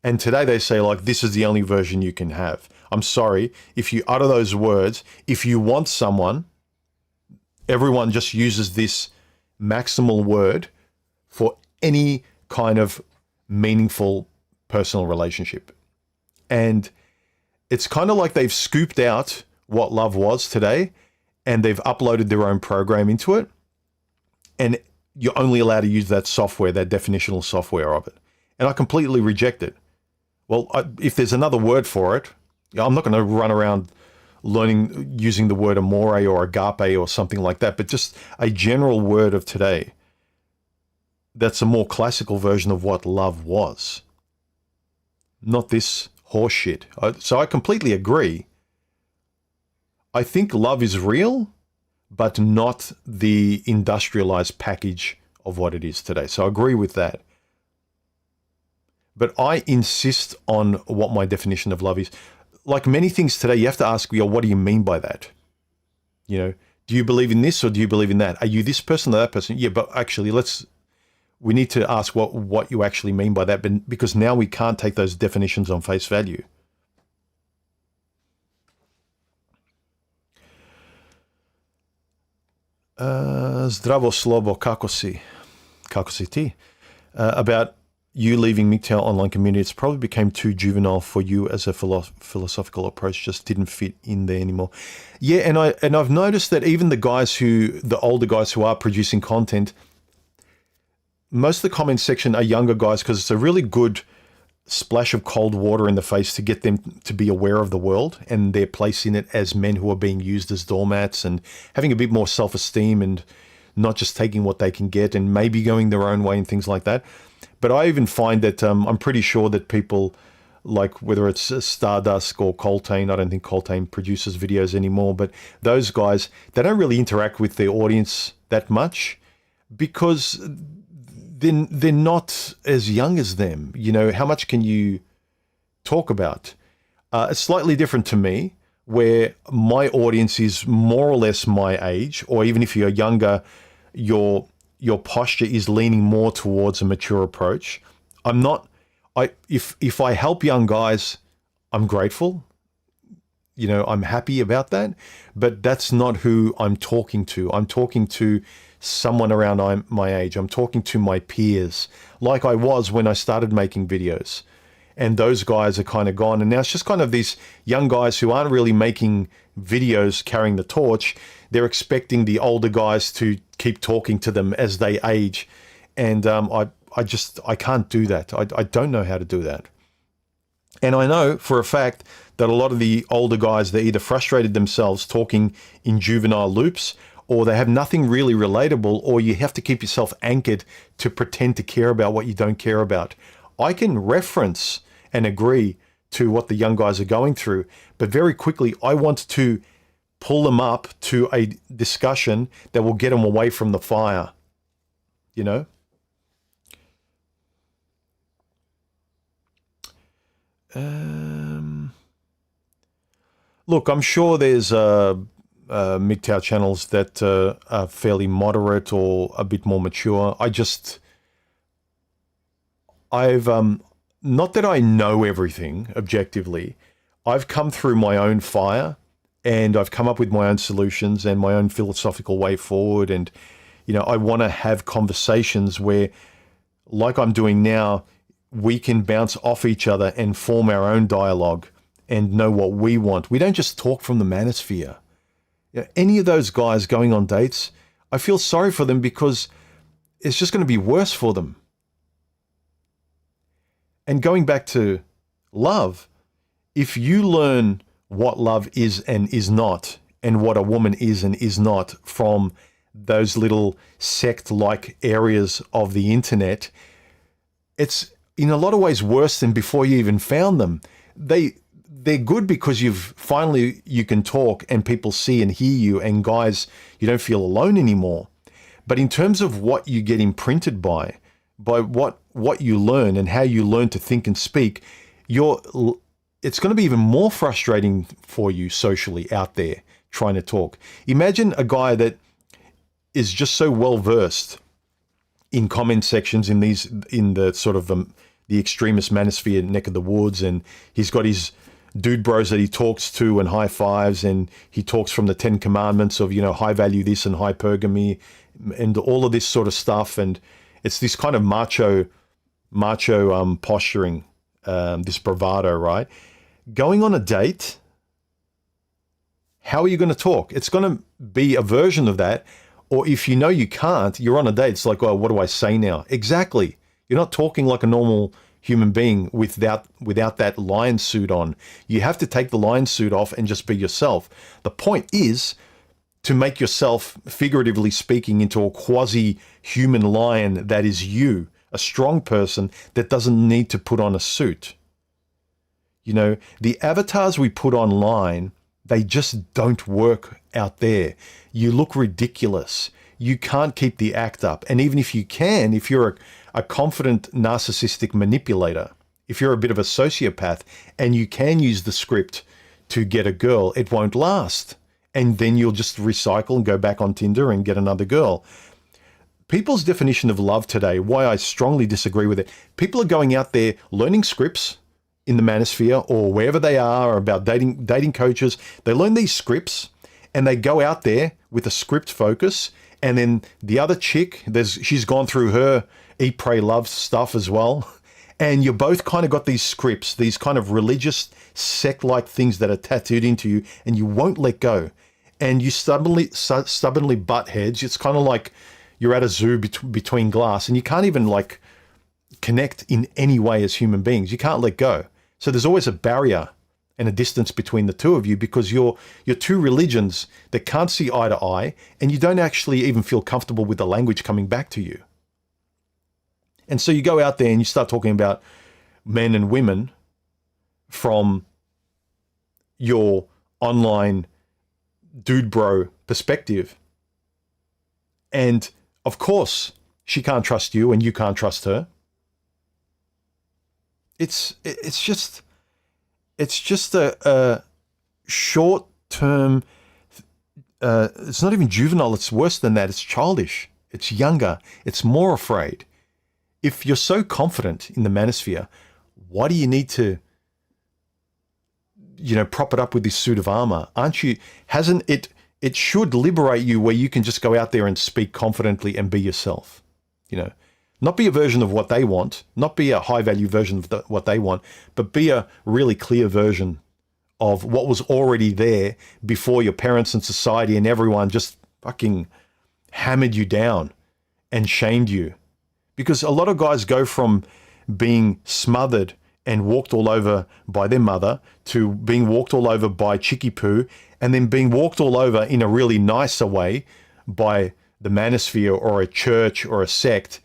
And today they say, like, this is the only version you can have. I'm sorry, if you utter those words, if you want someone, everyone just uses this maximal word for any kind of meaningful personal relationship. And it's kind of like they've scooped out what love was today and they've uploaded their own program into it. And you're only allowed to use that software, that definitional software of it. And I completely reject it. Well, if there's another word for it, I'm not going to run around using the word amore or agape or something like that, but just a general word of today that's a more classical version of what love was. Not this horse shit. So I completely agree. I think love is real, but not the industrialized package of what it is today. So I agree with that. But I insist on what my definition of love is. Like many things today, you have to ask, what do you mean by that? You know, do you believe in this or do you believe in that? Are you this person or that person? Yeah, but actually we need to ask what you actually mean by that, but because now we can't take those definitions on face value. Zdravo slobo, kako si ti? About you leaving MGTOW online community, it's probably became too juvenile for you as a philosophical approach, just didn't fit in there anymore. Yeah, and I've noticed that even the older guys who are producing content, most of the comment section are younger guys because it's a really good splash of cold water in the face to get them to be aware of the world and their place in it as men who are being used as doormats and having a bit more self-esteem and not just taking what they can get and maybe going their own way and things like that. But I even find that I'm pretty sure that people like, whether it's Stardust or Coltane, I don't think Coltane produces videos anymore, but those guys, they don't really interact with their audience that much because they're not as young as them. You know, how much can you talk about? It's slightly different to me, where my audience is more or less my age, or even if you're younger, your posture is leaning more towards a mature approach. If I help young guys, I'm grateful. You know, I'm happy about that, but that's not who I'm talking to. I'm talking to someone around my age. I'm talking to my peers, like I was when I started making videos. And those guys are kind of gone. And now it's just kind of these young guys who aren't really making videos carrying the torch. They're expecting the older guys to keep talking to them as they age. And I can't do that. I don't know how to do that. And I know for a fact that a lot of the older guys, they either frustrated themselves talking in juvenile loops, or they have nothing really relatable, or you have to keep yourself anchored to pretend to care about what you don't care about. I can reference and agree to what the young guys are going through, but very quickly I want to pull them up to a discussion that will get them away from the fire, you know? Look, I'm sure there's MGTOW channels that are fairly moderate or a bit more mature. I've not that I know everything objectively. I've come through my own fire and I've come up with my own solutions and my own philosophical way forward. And, I want to have conversations where, like I'm doing now, we can bounce off each other and form our own dialogue and know what we want. We don't just talk from the manosphere. Any of those guys going on dates, I feel sorry for them because it's just going to be worse for them. And going back to love, if you learn what love is and is not, and what a woman is and is not from those little sect-like areas of the internet, it's in a lot of ways worse than before you even found them. They're good because you can talk and people see and hear you, and guys, you don't feel alone anymore. But in terms of what you get imprinted by what you learn and how you learn to think and speak, it's going to be even more frustrating for you socially out there trying to talk. Imagine a guy that is just so well versed in comment sections in the sort of the extremist manosphere neck of the woods, and he's got his dude bros that he talks to and high fives, and he talks from the 10 commandments of high value this and hypergamy and all of this sort of stuff, and it's this kind of macho posturing, this bravado, right? Going on a date, how are you going to talk? It's going to be a version of that. Or if you can't, you're on a date. It's like, oh, what do I say now? Exactly. You're not talking like a normal human being without that lion suit on. You have to take the lion suit off and just be yourself. The point is to make yourself, figuratively speaking, into a quasi-human lion that is you, a strong person that doesn't need to put on a suit. The avatars we put online, they just don't work out there. You look ridiculous. You can't keep the act up. And even if you can, if you're a confident narcissistic manipulator, if you're a bit of a sociopath and you can use the script to get a girl, it won't last. And then you'll just recycle and go back on Tinder and get another girl. People's definition of love today, why I strongly disagree with it, people are going out there learning scripts in the manosphere or wherever they are about dating coaches. They learn these scripts and they go out there with a script focus. And then the other chick, she's gone through her eat, pray, love stuff as well. And you both kind of got these scripts, these kind of religious sect-like things that are tattooed into you, and you won't let go. And you stubbornly butt heads. It's kind of like you're at a zoo between glass, and you can't even like connect in any way as human beings. You can't let go. So there's always a barrier and a distance between the two of you because you're two religions that can't see eye to eye, and you don't actually even feel comfortable with the language coming back to you. And so you go out there and you start talking about men and women from your online dude bro perspective. And of course, she can't trust you and you can't trust her. It's just a short-term, it's not even juvenile, it's worse than that, it's childish, it's younger, it's more afraid. If you're so confident in the manosphere, why do you need to, prop it up with this suit of armor? It should liberate you where you can just go out there and speak confidently and be yourself, Not be a version of what they want, not be a high-value version of what they want, but be a really clear version of what was already there before your parents and society and everyone just fucking hammered you down and shamed you. Because a lot of guys go from being smothered and walked all over by their mother to being walked all over by Chicky Poo and then being walked all over in a really nicer way by the manosphere or a church or a sect.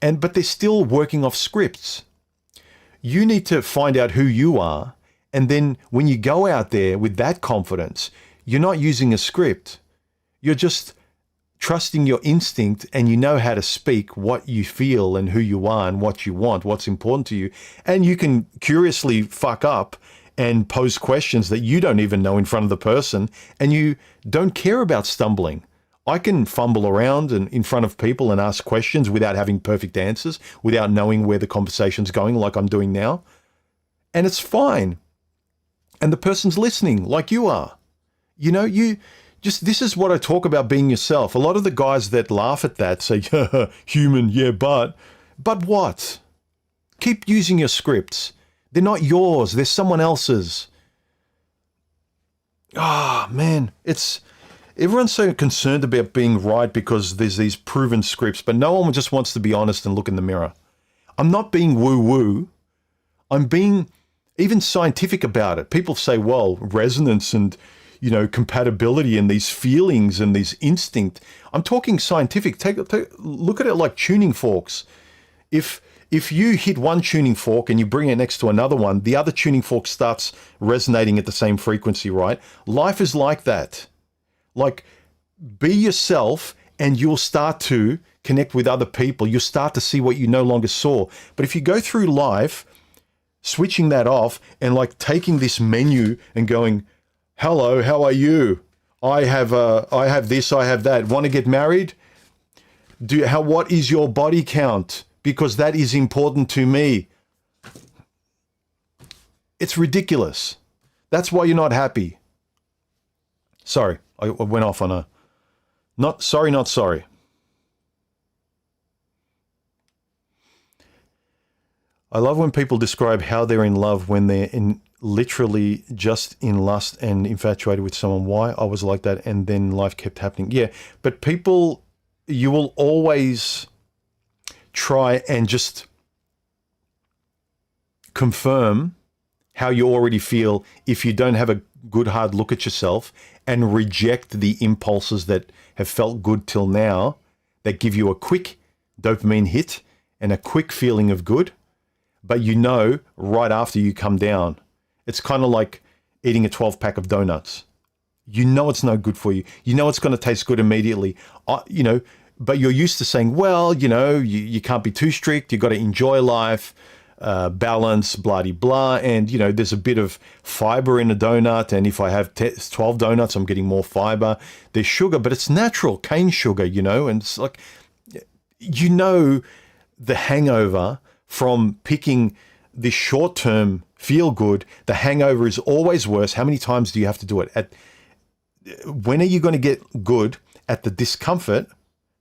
But they're still working off scripts. You need to find out who you are. And then when you go out there with that confidence, you're not using a script. You're just trusting your instinct, and you know how to speak what you feel and who you are and what you want, what's important to you. And you can curiously fuck up and pose questions that you don't even know in front of the person, and you don't care about stumbling. I can fumble around and in front of people and ask questions without having perfect answers, without knowing where the conversation's going like I'm doing now. And it's fine. and the person's listening like you are. You know, this is what I talk about, being yourself. A lot of the guys that laugh at that say, yeah, human, yeah, but what? Keep using your scripts. They're not yours. They're someone else's. Man, everyone's so concerned about being right because there's these proven scripts, but no one just wants to be honest and look in the mirror. I'm not being woo-woo. I'm being even scientific about it. People say, well, resonance and, compatibility and these feelings and these instinct. I'm talking scientific. Look at it like tuning forks. If you hit one tuning fork and you bring it next to another one, the other tuning fork starts resonating at the same frequency, right? Life is like that. Like, be yourself and you'll start to connect with other people. You'll start to see what you no longer saw. But if you go through life switching that off and like taking this menu and going, hello, how are you? I have this, I have that. Want to get married? What is your body count? Because that is important to me. It's ridiculous. That's why you're not happy. Sorry, I went off on a not sorry. I love when people describe how they're in love when they're literally just in lust and infatuated with someone. Why? I was like that, and then life kept happening. Yeah, but people, you will always try and just confirm how you already feel if you don't have a good hard look at yourself and reject the impulses that have felt good till now, that give you a quick dopamine hit and a quick feeling of good, but right after you come down. It's kind of like eating a 12-pack of donuts. You know it's no good for you. You know it's going to taste good immediately. But you're used to saying, well, you can't be too strict. You've got to enjoy life, balance, blah-de-blah. And, there's a bit of fiber in a donut. And if I have 12 donuts, I'm getting more fiber. There's sugar, but it's natural, cane sugar, and it's like, the hangover from picking this short-term feel good, the hangover is always worse. How many times do you have to do it? When are you going to get good at the discomfort,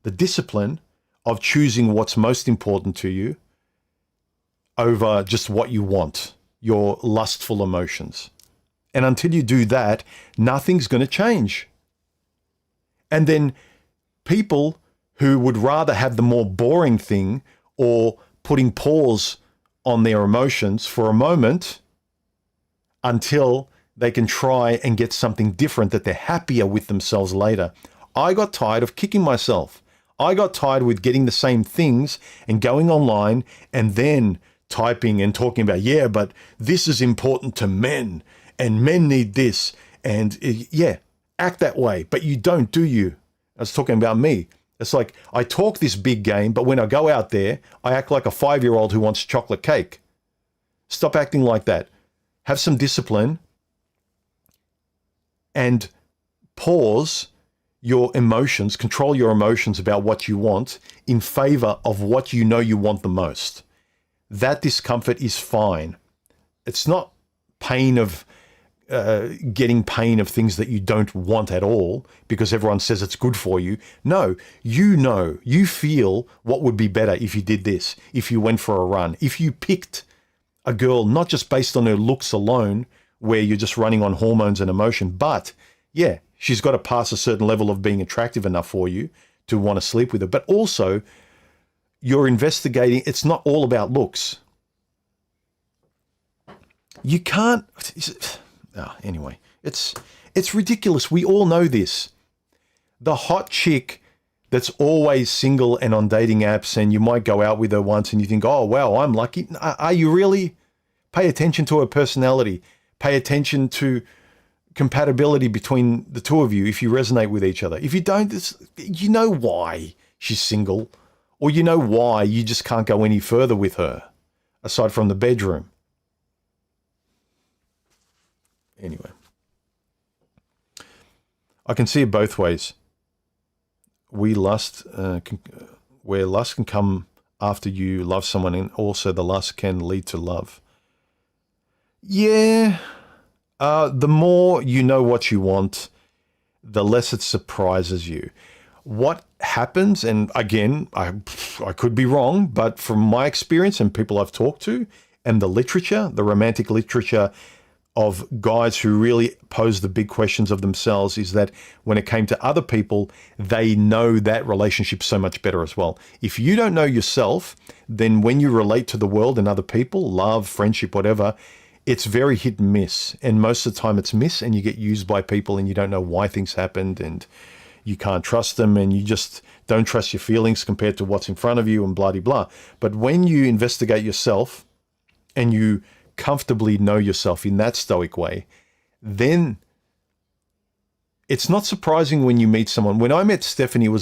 the discipline of choosing what's most important to you over just what you want, your lustful emotions? And until you do that, nothing's going to change. And then people who would rather have the more boring thing or putting pause on their emotions for a moment until they can try and get something different that they're happier with themselves later. I got tired of kicking myself. I got tired with getting the same things and going online and then typing and talking about, yeah, but this is important to men and men need this. And act that way, but you don't, do you? I was talking about me. It's like I talk this big game, but when I go out there, I act like a 5-year-old who wants chocolate cake. Stop acting like that. Have some discipline and pause your emotions, control your emotions about what you want in favor of what you want the most. That discomfort is fine. It's not pain of getting pain of things that you don't want at all because everyone says it's good for you. No, you feel what would be better if you did this, if you went for a run, if you picked a girl not just based on her looks alone where you're just running on hormones and emotion, but yeah, she's got to pass a certain level of being attractive enough for you to want to sleep with her. But also you're investigating, it's not all about looks. You can't... anyway, it's ridiculous. We all know this. The hot chick that's always single and on dating apps, and you might go out with her once and you think, oh, wow, I'm lucky. Are you really? Pay attention to her personality. Pay attention to compatibility between the two of you if you resonate with each other. If you don't, you know why she's single, or you know why you just can't go any further with her aside from the bedroom. Anyway, I can see it both ways. Where lust can come after you love someone, and also the lust can lead to love. Yeah, The more you know what you want, the less it surprises you. What happens, and again, I could be wrong, but from my experience and people I've talked to, and the literature, the romantic literature of guys who really pose the big questions of themselves, is that when it came to other people, they know that relationship so much better as well. If you don't know yourself, then when you relate to the world and other people, love, friendship, whatever, it's very hit and miss. And most of the time it's miss, and you get used by people and you don't know why things happened, and you can't trust them, and you just don't trust your feelings compared to what's in front of you, and blah, blah, blah. But when you investigate yourself and you comfortably know yourself in that stoic way, then it's not surprising when you meet someone. When I met Stephanie,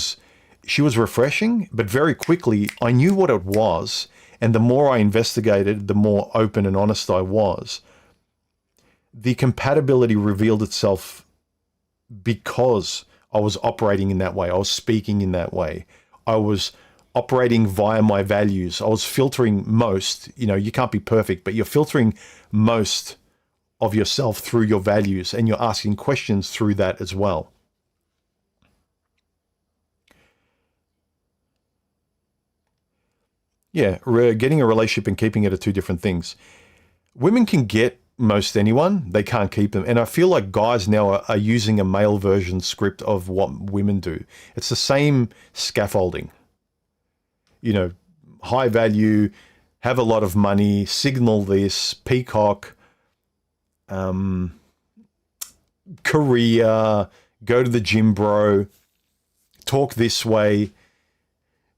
she was refreshing, but very quickly I knew what it was. And the more I investigated, the more open and honest I was. The compatibility revealed itself because I was operating in that way. I was speaking in that way. I was operating via my values. I was filtering most, you can't be perfect, but you're filtering most of yourself through your values, and you're asking questions through that as well. Yeah, getting a relationship and keeping it are two different things. Women can get most anyone, they can't keep them. And I feel like guys now are using a male version script of what women do. It's the same scaffolding. High value, have a lot of money, signal this, peacock, career, go to the gym, bro, talk this way,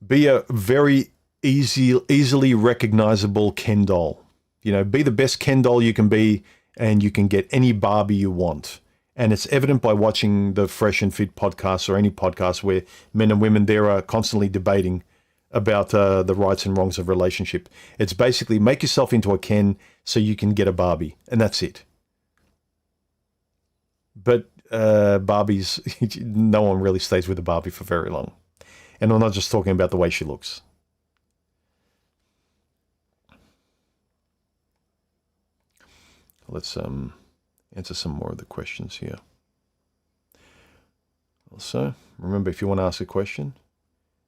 be a very easily recognizable Ken doll. Be the best Ken doll you can be, and you can get any Barbie you want. And it's evident by watching the Fresh and Fit podcast, or any podcast where men and women there are constantly debating about the rights and wrongs of relationship. It's basically make yourself into a Ken so you can get a Barbie, and that's it. But Barbies, no one really stays with a Barbie for very long. And I'm not just talking about the way she looks. Let's answer some more of the questions here. Also, remember, if you want to ask a question,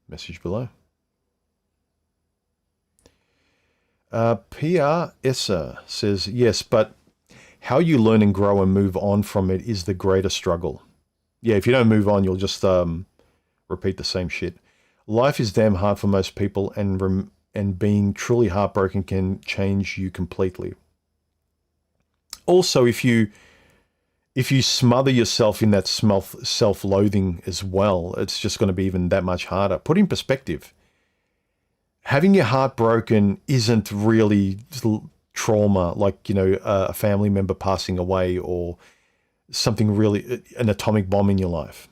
message below. PR Essa says, yes, but how you learn and grow and move on from it is the greater struggle. Yeah, if you don't move on, you'll just repeat the same shit. Life is damn hard for most people, and being truly heartbroken can change you completely. Also, if you smother yourself in that self-loathing as well, it's just going to be even that much harder. Put in perspective. Having your heart broken isn't really trauma, like, a family member passing away or something really, an atomic bomb in your life.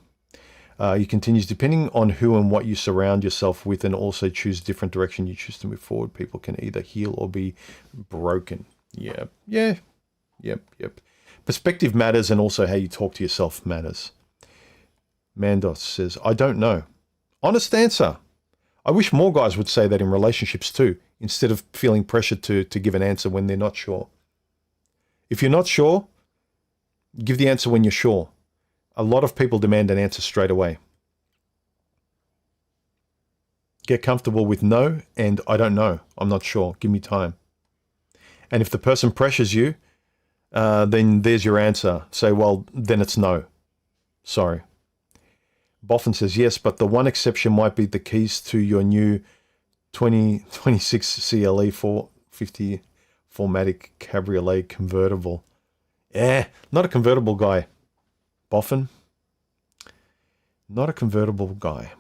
He continues, depending on who and what you surround yourself with, and also choose different direction you choose to move forward, people can either heal or be broken. Yep. Perspective matters, and also how you talk to yourself matters. Mandos says, I don't know. Honest answer. I wish more guys would say that in relationships too, instead of feeling pressured to give an answer when they're not sure. If you're not sure, give the answer when you're sure. A lot of people demand an answer straight away. Get comfortable with no and I don't know. I'm not sure. Give me time. And if the person pressures you, then there's your answer. Say, well, then it's no. Sorry. Boffin says, yes, but the one exception might be the keys to your new 2026 CLE 450 4MATIC Cabriolet convertible. Not a convertible guy. Boffin. Not a convertible guy.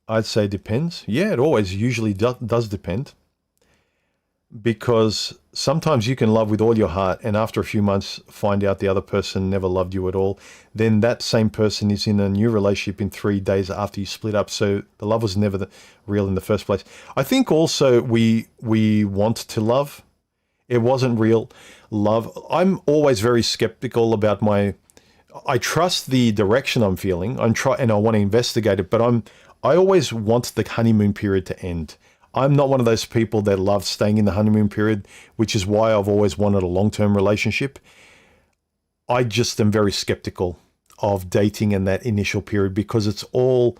I'd say depends. Yeah, it always usually does depend. Because sometimes you can love with all your heart, and after a few months find out the other person never loved you at all. Then that same person is in a new relationship in 3 days after you split up. So the love was never real in the first place. I think also we want to love. It wasn't real love. I'm always very skeptical about I trust the direction I'm feeling. And I want to investigate it, but I always want the honeymoon period to end. I'm not one of those people that love staying in the honeymoon period, which is why I've always wanted a long-term relationship. I just am very skeptical of dating in that initial period because it's all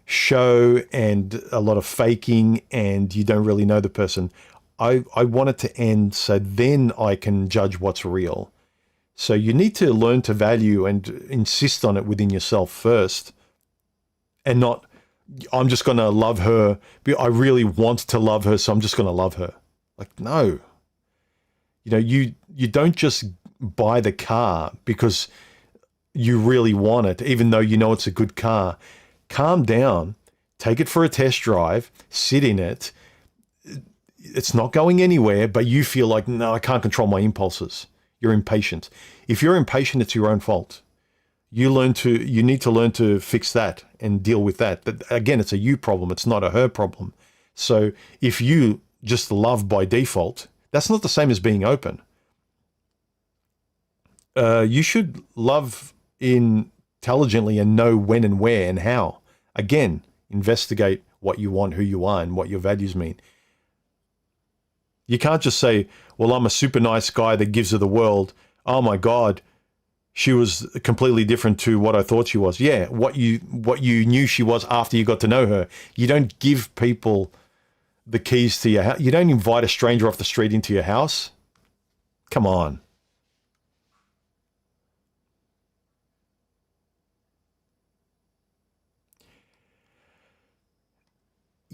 show and a lot of faking and you don't really know the person. I want it to end so then I can judge what's real. So you need to learn to value and insist on it within yourself first, and not, I'm just going to love her. I really want to love her, so I'm just going to love her. Like, no. You don't just buy the car because you really want it, even though you know it's a good car. Calm down, take it for a test drive, sit in it. It's not going anywhere, but you feel like, no, I can't control my impulses. You're impatient. If you're impatient, it's your own fault. You need to learn to fix that and deal with that. But again, it's a you problem. It's not a her problem. So if you just love by default, that's not the same as being open. You should love intelligently and know when and where and how. Again, investigate what you want, who you are, and what your values mean. You can't just say, well, I'm a super nice guy that gives her the world. Oh my God, she was completely different to what I thought she was. Yeah, what you knew she was after you got to know her. You don't give people the keys to your house. You don't invite a stranger off the street into your house. Come on.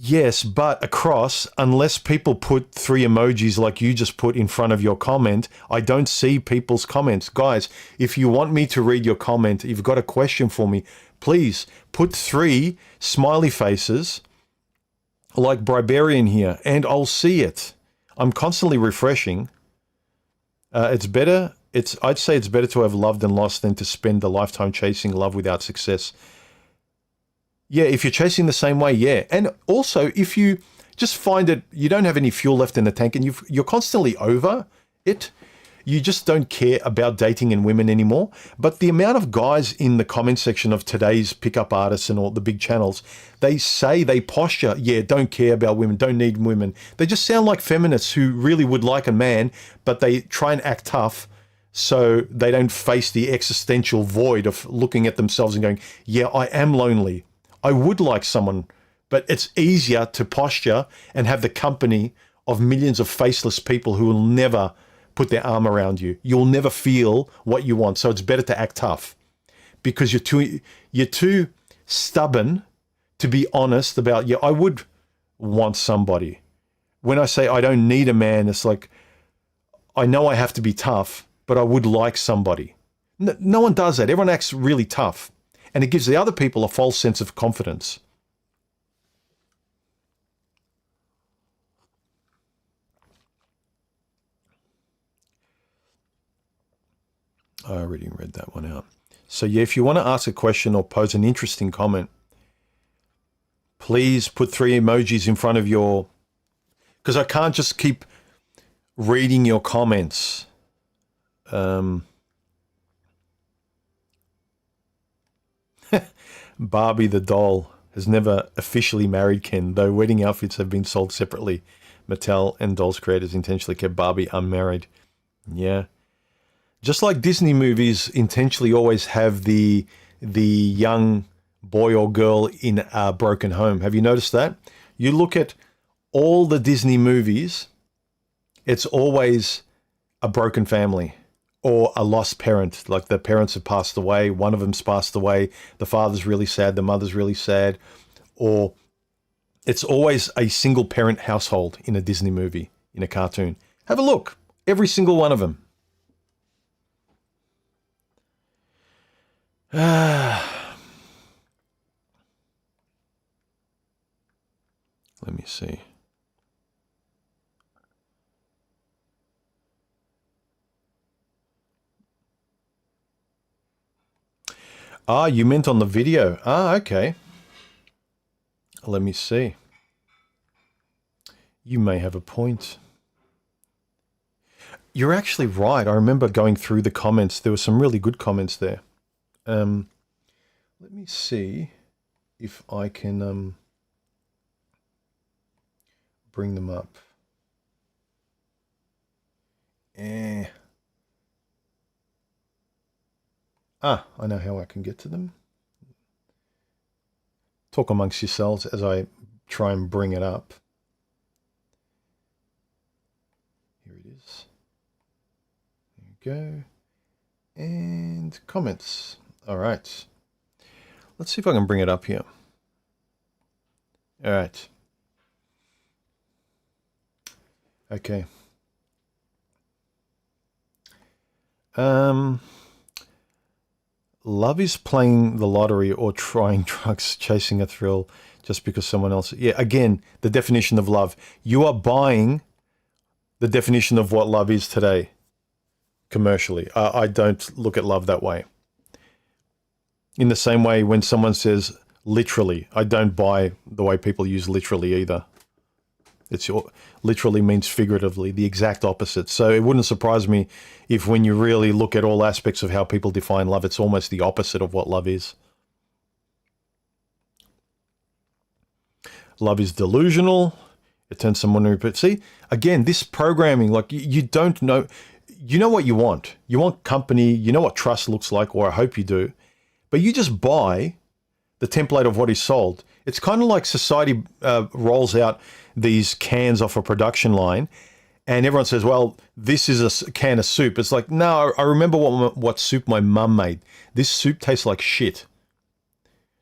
Yes, but across, unless people put 3 emojis like you just put in front of your comment, I don't see people's comments. Guys, if you want me to read your comment, if you've got a question for me, please put 3 smiley faces like Bribarian here, and I'll see it. I'm constantly refreshing. I'd say it's better to have loved and lost than to spend a lifetime chasing love without success. Yeah, if you're chasing the same way, yeah. And also, if you just find that you don't have any fuel left in the tank and you're constantly over it, you just don't care about dating and women anymore. But the amount of guys in the comment section of today's pickup artists and all the big channels, they posture, yeah, don't care about women, don't need women. They just sound like feminists who really would like a man, but they try and act tough so they don't face the existential void of looking at themselves and going, yeah, I am lonely. I would like someone, but it's easier to posture and have the company of millions of faceless people who will never put their arm around you. You'll never feel what you want. So it's better to act tough because you're too stubborn to be honest about, yeah, I would want somebody. When I say I don't need a man, it's like, I know I have to be tough, but I would like somebody. No one does that. Everyone acts really tough. And it gives the other people a false sense of confidence. I already read that one out. So yeah, if you want to ask a question or pose an interesting comment, please put 3 emojis in front of your... Because I can't just keep reading your comments. Barbie the doll has never officially married Ken, though wedding outfits have been sold separately. Mattel and dolls creators intentionally kept Barbie unmarried. Yeah. Just like Disney movies intentionally always have the young boy or girl in a broken home. Have you noticed that? You look at all the Disney movies, it's always a broken family. Or a lost parent, like the parents have passed away, one of them's passed away, the father's really sad, the mother's really sad, or it's always a single parent household in a Disney movie, in a cartoon. Have a look, every single one of them. Let me see. Ah, you meant on the video. Ah, okay. Let me see. You may have a point. You're actually right. I remember going through the comments. There were some really good comments there. Let me see if I can bring them up. I know how I can get to them. Talk amongst yourselves as I try and bring it up. Here it is. There you go. And comments. All right. Let's see if I can bring it up here. All right. Okay. Love is playing the lottery or trying drugs, chasing a thrill just because someone else... Yeah, again, the definition of love. You are buying the definition of what love is today, commercially. I don't look at love that way. In the same way, when someone says literally, I don't buy the way people use literally either. Literally means figuratively, the exact opposite. So it wouldn't surprise me if when you really look at all aspects of how people define love, it's almost the opposite of what love is. Love is delusional. It turns someone to... But see, again, this programming, like you don't know... You know what you want. You want company. You know what trust looks like, or I hope you do. But you just buy the template of what is sold. It's kind of like society rolls out these cans off a production line and everyone says, well, this is a can of soup. It's like, no, I remember what soup my mum made. This soup tastes like shit.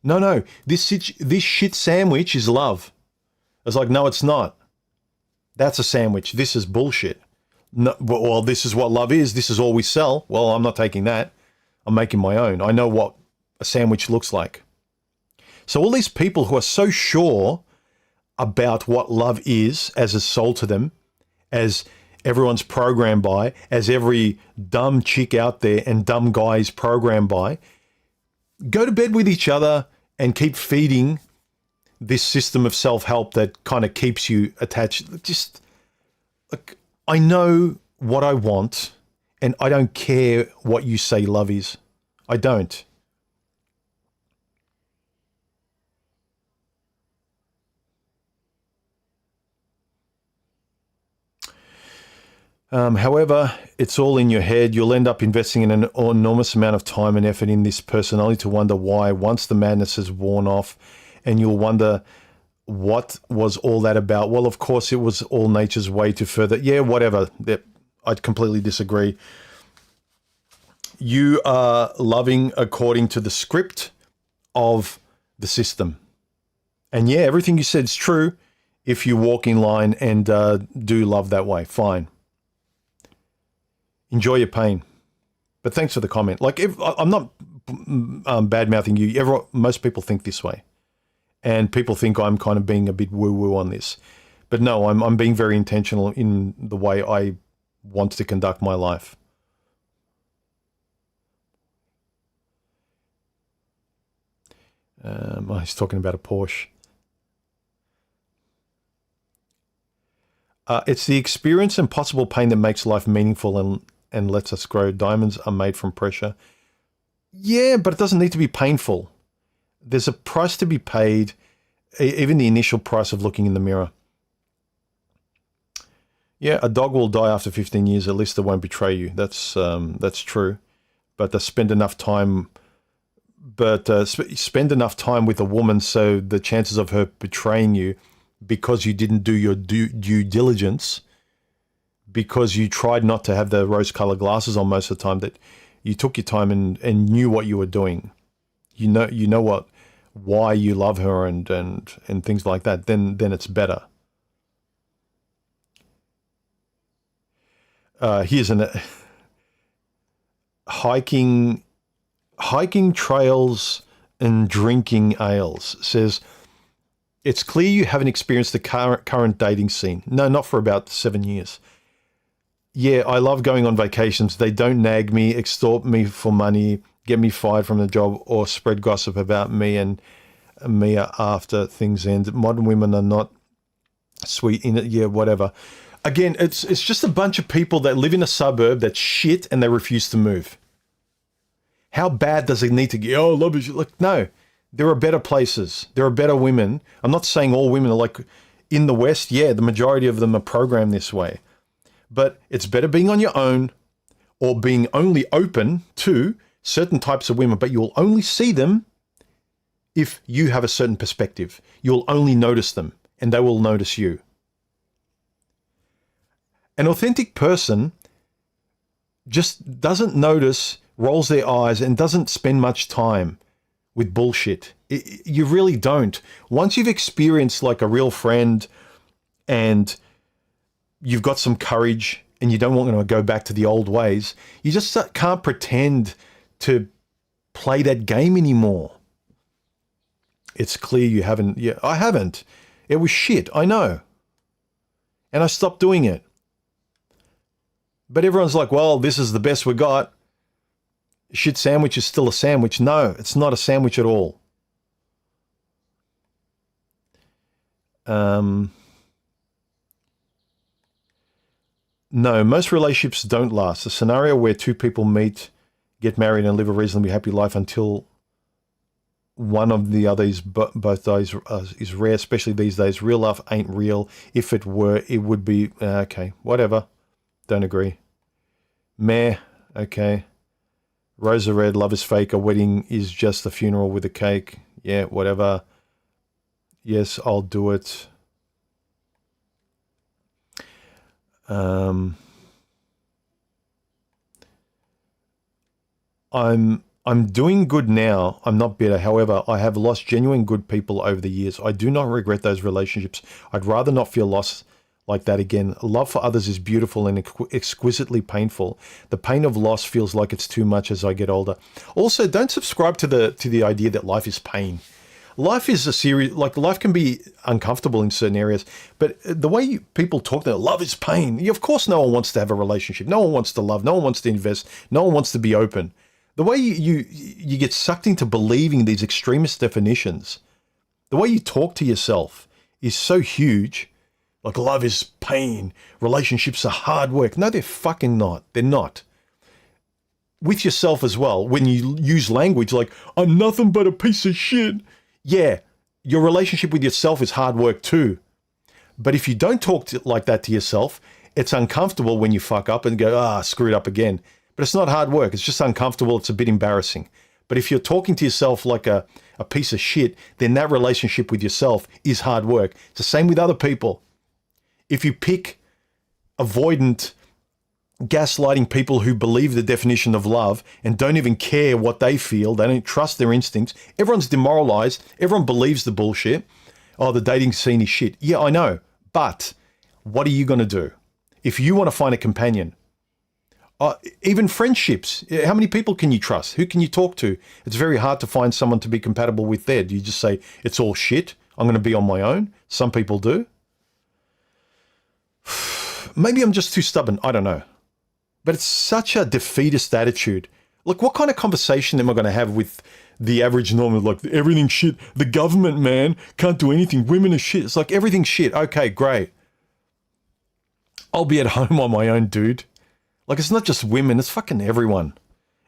No, this shit sandwich is love. It's like, no, it's not. That's a sandwich. This is bullshit. No, well, this is what love is. This is all we sell. Well, I'm not taking that. I'm making my own. I know what a sandwich looks like. So all these people who are so sure about what love is as it's sold to them, as everyone's programmed by, as every dumb chick out there and dumb guy is programmed by, go to bed with each other and keep feeding this system of self-help that kind of keeps you attached. Just, like, I know what I want and I don't care what you say love is. I don't. However, it's all in your head. You'll end up investing in an enormous amount of time and effort in this person only to wonder why once the madness has worn off, and you'll wonder what was all that about. Well, of course, it was all nature's way to further... Yeah, whatever. I'd completely disagree. You are loving according to the script of the system. And yeah, everything you said is true if you walk in line and do love that way. Fine. Enjoy your pain. But thanks for the comment. Like, I'm not bad-mouthing you. Most people think this way. And people think I'm kind of being a bit woo-woo on this. But no, I'm being very intentional in the way I want to conduct my life. He's talking about a Porsche. It's the experience and possible pain that makes life meaningful and lets us grow. Diamonds are made from pressure. Yeah, but it doesn't need to be painful. There's a price to be paid, even the initial price of looking in the mirror. Yeah, a dog will die after 15 years. At least it won't betray you. That's true. But spend enough time. Spend enough time with a woman so the chances of her betraying you because you didn't do your due diligence, because you tried not to have the rose-colored glasses on most of the time, that you took your time and knew what you were doing. You know why you love her and things like that. Then it's better. Here's an hiking trails and drinking ales. Says, it's clear you haven't experienced the current dating scene. No, not for about 7 years. Yeah, I love going on vacations. They don't nag me, extort me for money, get me fired from the job, or spread gossip about me and me after things end. Modern women are not sweet in it. Yeah, whatever. Again, it's just a bunch of people that live in a suburb that's shit and they refuse to move. How bad does it need to get? Oh, love is... Like, no. There are better places. There are better women. I'm not saying all women are like... in the West, yeah, the majority of them are programmed this way. But it's better being on your own or being only open to certain types of women, but you'll only see them if you have a certain perspective. You'll only notice them and they will notice you. An authentic person just doesn't notice, rolls their eyes, and doesn't spend much time with bullshit. You really don't. Once you've experienced like a real friend and you've got some courage and you don't want to go back to the old ways, you just can't pretend to play that game anymore. It's clear you haven't. Yeah, I haven't. It was shit, I know. And I stopped doing it. But everyone's like, well, this is the best we got. Shit sandwich is still a sandwich. No, it's not a sandwich at all. No, most relationships don't last. A scenario where two people meet, get married, and live a reasonably happy life until one of the other is both those is rare, especially these days. Real love ain't real. If it were, it would be. Okay, whatever. Don't agree. Meh. Okay. Rose are red, love is fake. A wedding is just a funeral with a cake. Yeah, whatever. Yes, I'll do it. I'm doing good now. I'm not bitter. However, I have lost genuine good people over the years. I do not regret those relationships. I'd rather not feel lost like that again. Love for others is beautiful and exquisitely painful. The pain of loss feels like it's too much as I get older. Also, don't subscribe to the idea that life is pain. Life is a series, like life can be uncomfortable in certain areas, but the way people talk that love is pain, of course no one wants to have a relationship. No one wants to love. No one wants to invest. No one wants to be open. The way you get sucked into believing these extremist definitions, the way you talk to yourself is so huge. Like love is pain, relationships are hard work. No, they're fucking not. They're not. With yourself as well, when you use language like, I'm nothing but a piece of shit. Yeah, your relationship with yourself is hard work too. But if you don't talk like that to yourself, it's uncomfortable when you fuck up and go, screw it up again. But it's not hard work. It's just uncomfortable. It's a bit embarrassing. But if you're talking to yourself like a piece of shit, then that relationship with yourself is hard work. It's the same with other people. If you pick avoidant, gaslighting people who believe the definition of love and don't even care what they feel, they don't trust their instincts, everyone's demoralized, everyone believes the bullshit. Oh, the dating scene is shit. Yeah, I know. But what are you going to do? If you want to find a companion, even friendships, how many people can you trust? Who can you talk to? It's very hard to find someone to be compatible with there. Do you just say, it's all shit, I'm going to be on my own? Some people do. Maybe I'm just too stubborn. I don't know. But it's such a defeatist attitude. Look, what kind of conversation am I going to have with the average normal? Like, everything's shit. The government, man, can't do anything. Women are shit. It's like, everything's shit. Okay, great. I'll be at home on my own, dude. Like, it's not just women. It's fucking everyone.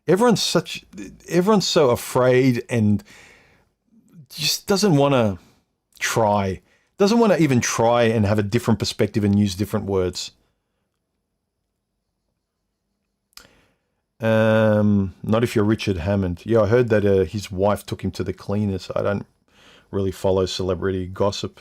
Everyone's so afraid and just doesn't want to try. Doesn't want to even try and have a different perspective and use different words. Not if you're Richard Hammond. Yeah, I heard that his wife took him to the cleaners. I don't really follow celebrity gossip.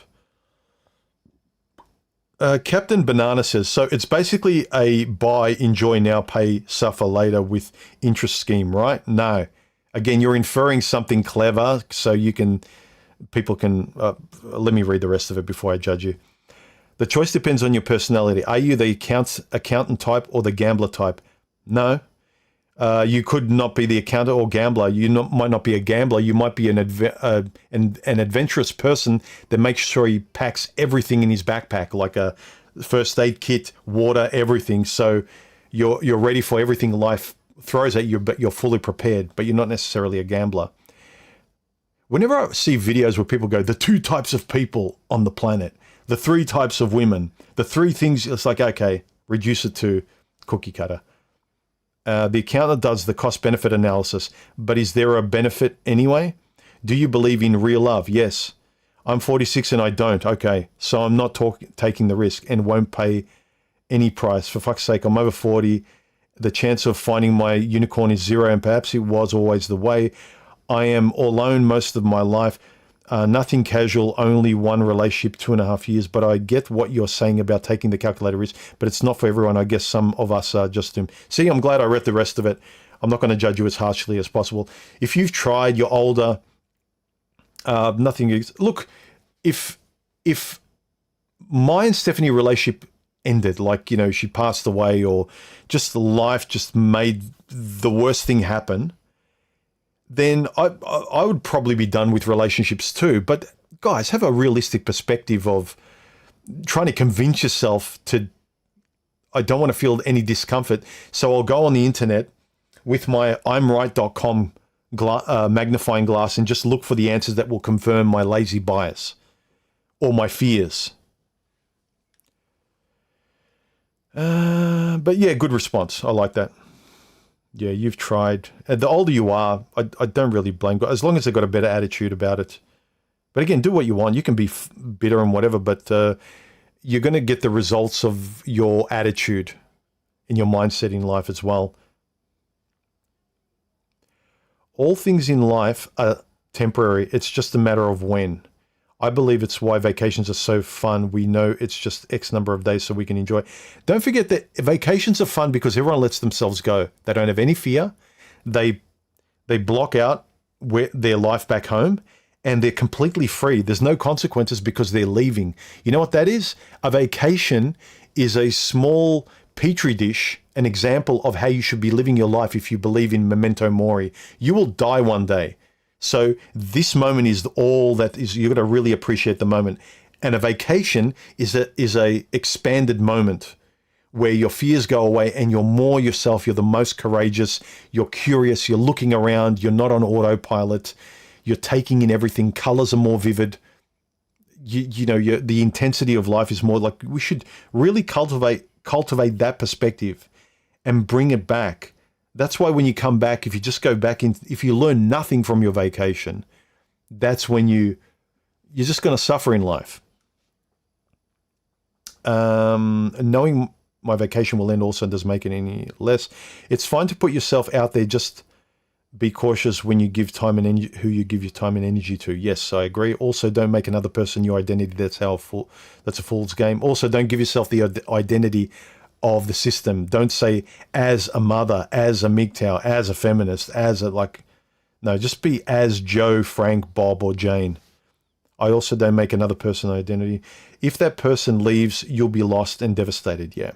Captain Banana says, so it's basically a buy, enjoy now, pay, suffer later with interest scheme, right? No. Again, you're inferring something clever so people can, let me read the rest of it before I judge you. The choice depends on your personality. Are you the accountant type or the gambler type? No. You could not be the accountant or gambler. You might not be a gambler. You might be an adventurous person that makes sure he packs everything in his backpack, like a first aid kit, water, everything. So you're ready for everything life throws at you, but you're fully prepared. But you're not necessarily a gambler. Whenever I see videos where people go, the 2 types of people on the planet, the 3 types of women, the 3 things, it's like, okay, reduce it to cookie cutter. The accountant does the cost-benefit analysis, but is there a benefit anyway? Do you believe in real love? Yes. I'm 46 and I don't. Okay, so I'm not taking the risk and won't pay any price. For fuck's sake, I'm over 40. The chance of finding my unicorn is zero, and perhaps it was always the way. I am alone most of my life. Nothing casual, only one relationship, 2.5 years. But I get what you're saying about taking the calculated risk, but it's not for everyone. I guess some of us are just doomed. See, I'm glad I read the rest of it. I'm not going to judge you as harshly as possible. If you've tried, you're older, nothing is... Look, if my and Stephanie relationship ended, like, you know, she passed away or just life just made the worst thing happen, then I would probably be done with relationships too. But guys, have a realistic perspective of trying to convince yourself to, I don't want to feel any discomfort. So I'll go on the internet with my imright.com magnifying glass and just look for the answers that will confirm my lazy bias or my fears. But yeah, good response. I like that. Yeah, you've tried. The older you are, I don't really blame, as long as they've got a better attitude about it. But again, do what you want. You can be bitter and whatever, but you're going to get the results of your attitude and your mindset in life as well. All things in life are temporary. It's just a matter of when. I believe it's why vacations are so fun. We know it's just X number of days so we can enjoy. Don't forget that vacations are fun because everyone lets themselves go. They don't have any fear. They block out their life back home and they're completely free. There's no consequences because they're leaving. You know what that is? A vacation is a small petri dish, an example of how you should be living your life if you believe in memento mori. You will die one day. So this moment is all that is. You've got to really appreciate the moment. And a vacation is a expanded moment where your fears go away and you're more yourself. You're the most courageous. You're curious. You're looking around. You're not on autopilot. You're taking in everything. Colors are more vivid. The intensity of life is more like, we should really cultivate that perspective and bring it back. That's why when you come back, if you just go back in, if you learn nothing from your vacation, that's when you're just going to suffer in life. Knowing my vacation will end also doesn't make it any less. It's fine to put yourself out there. Just be cautious when you give time and energy, who you give your time and energy to. Yes, I agree. Also, don't make another person your identity. That's a fool's game. Also, don't give yourself the identity of the system. Don't say as a mother, as a MGTOW, as a feminist, no, just be as Joe, Frank, Bob, or Jane. I also don't make another person identity. If that person leaves, you'll be lost and devastated. Yeah.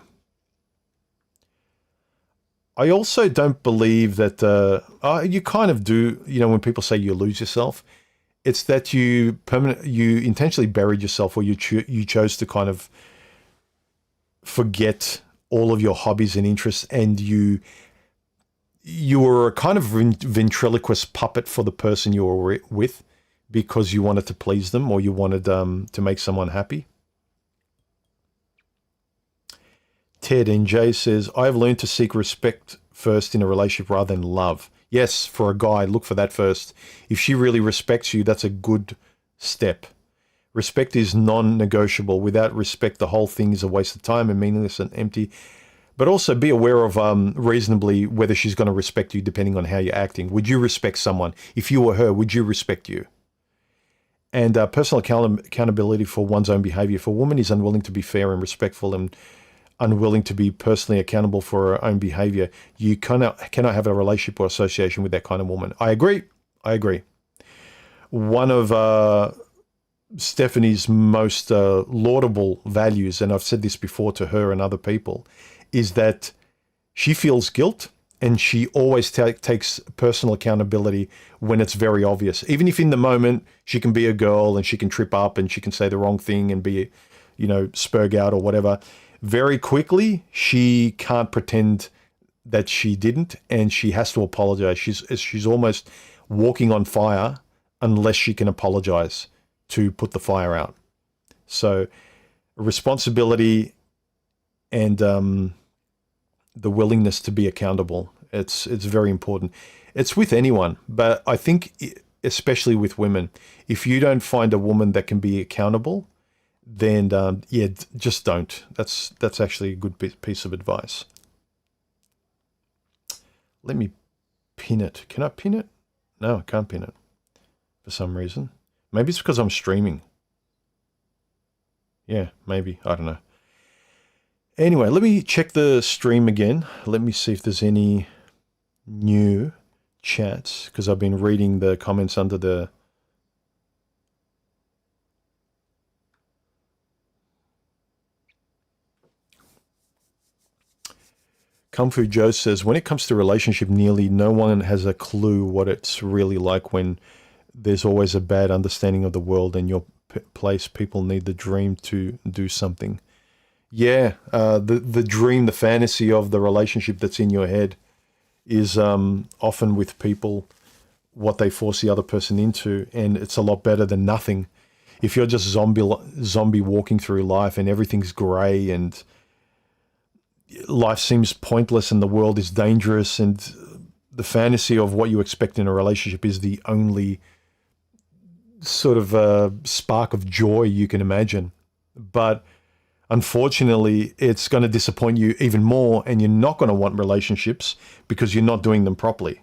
I also don't believe that you kind of do, when people say you lose yourself, it's that you intentionally buried yourself, or you chose to kind of forget all of your hobbies and interests, and you were a kind of ventriloquist puppet for the person you were with because you wanted to please them, or you wanted to make someone happy. Ted NJ says, I've learned to seek respect first in a relationship rather than love. Yes, for a guy, look for that first. If she really respects you, that's a good step. Respect is non-negotiable. Without respect, the whole thing is a waste of time and meaningless and empty. But also be aware of reasonably whether she's going to respect you depending on how you're acting. Would you respect someone? If you were her, would you respect you? And personal accountability for one's own behavior. If a woman is unwilling to be fair and respectful and unwilling to be personally accountable for her own behavior, you cannot have a relationship or association with that kind of woman. I agree. One of Stephanie's most laudable values, and I've said this before to her and other people, is that she feels guilt and she always takes personal accountability when it's very obvious. Even if in the moment she can be a girl and she can trip up and she can say the wrong thing and be, spurg out or whatever, very quickly she can't pretend that she didn't, and she has to apologize. She's almost walking on fire unless she can apologize to put the fire out. So responsibility and the willingness to be accountable, it's very important. It's with anyone, but I think especially with women. If you don't find a woman that can be accountable, then yeah, just don't. That's actually a good piece of advice. Let me pin it. Can I pin it? No, I can't pin it for some reason. Maybe it's because I'm streaming. Yeah, maybe. I don't know. Anyway, let me check the stream again. Let me see if there's any new chats, because I've been reading the comments under the... Kung Fu Joe says, when it comes to relationship, nearly no one has a clue what it's really like when there's always a bad understanding of the world and your place. People need the dream to do something. Yeah, the dream, the fantasy of the relationship that's in your head is often with people what they force the other person into, and it's a lot better than nothing. If you're just zombie walking through life and everything's grey and life seems pointless and the world is dangerous, and the fantasy of what you expect in a relationship is the only sort of spark of joy you can imagine. But unfortunately, it's going to disappoint you even more, and you're not going to want relationships because you're not doing them properly.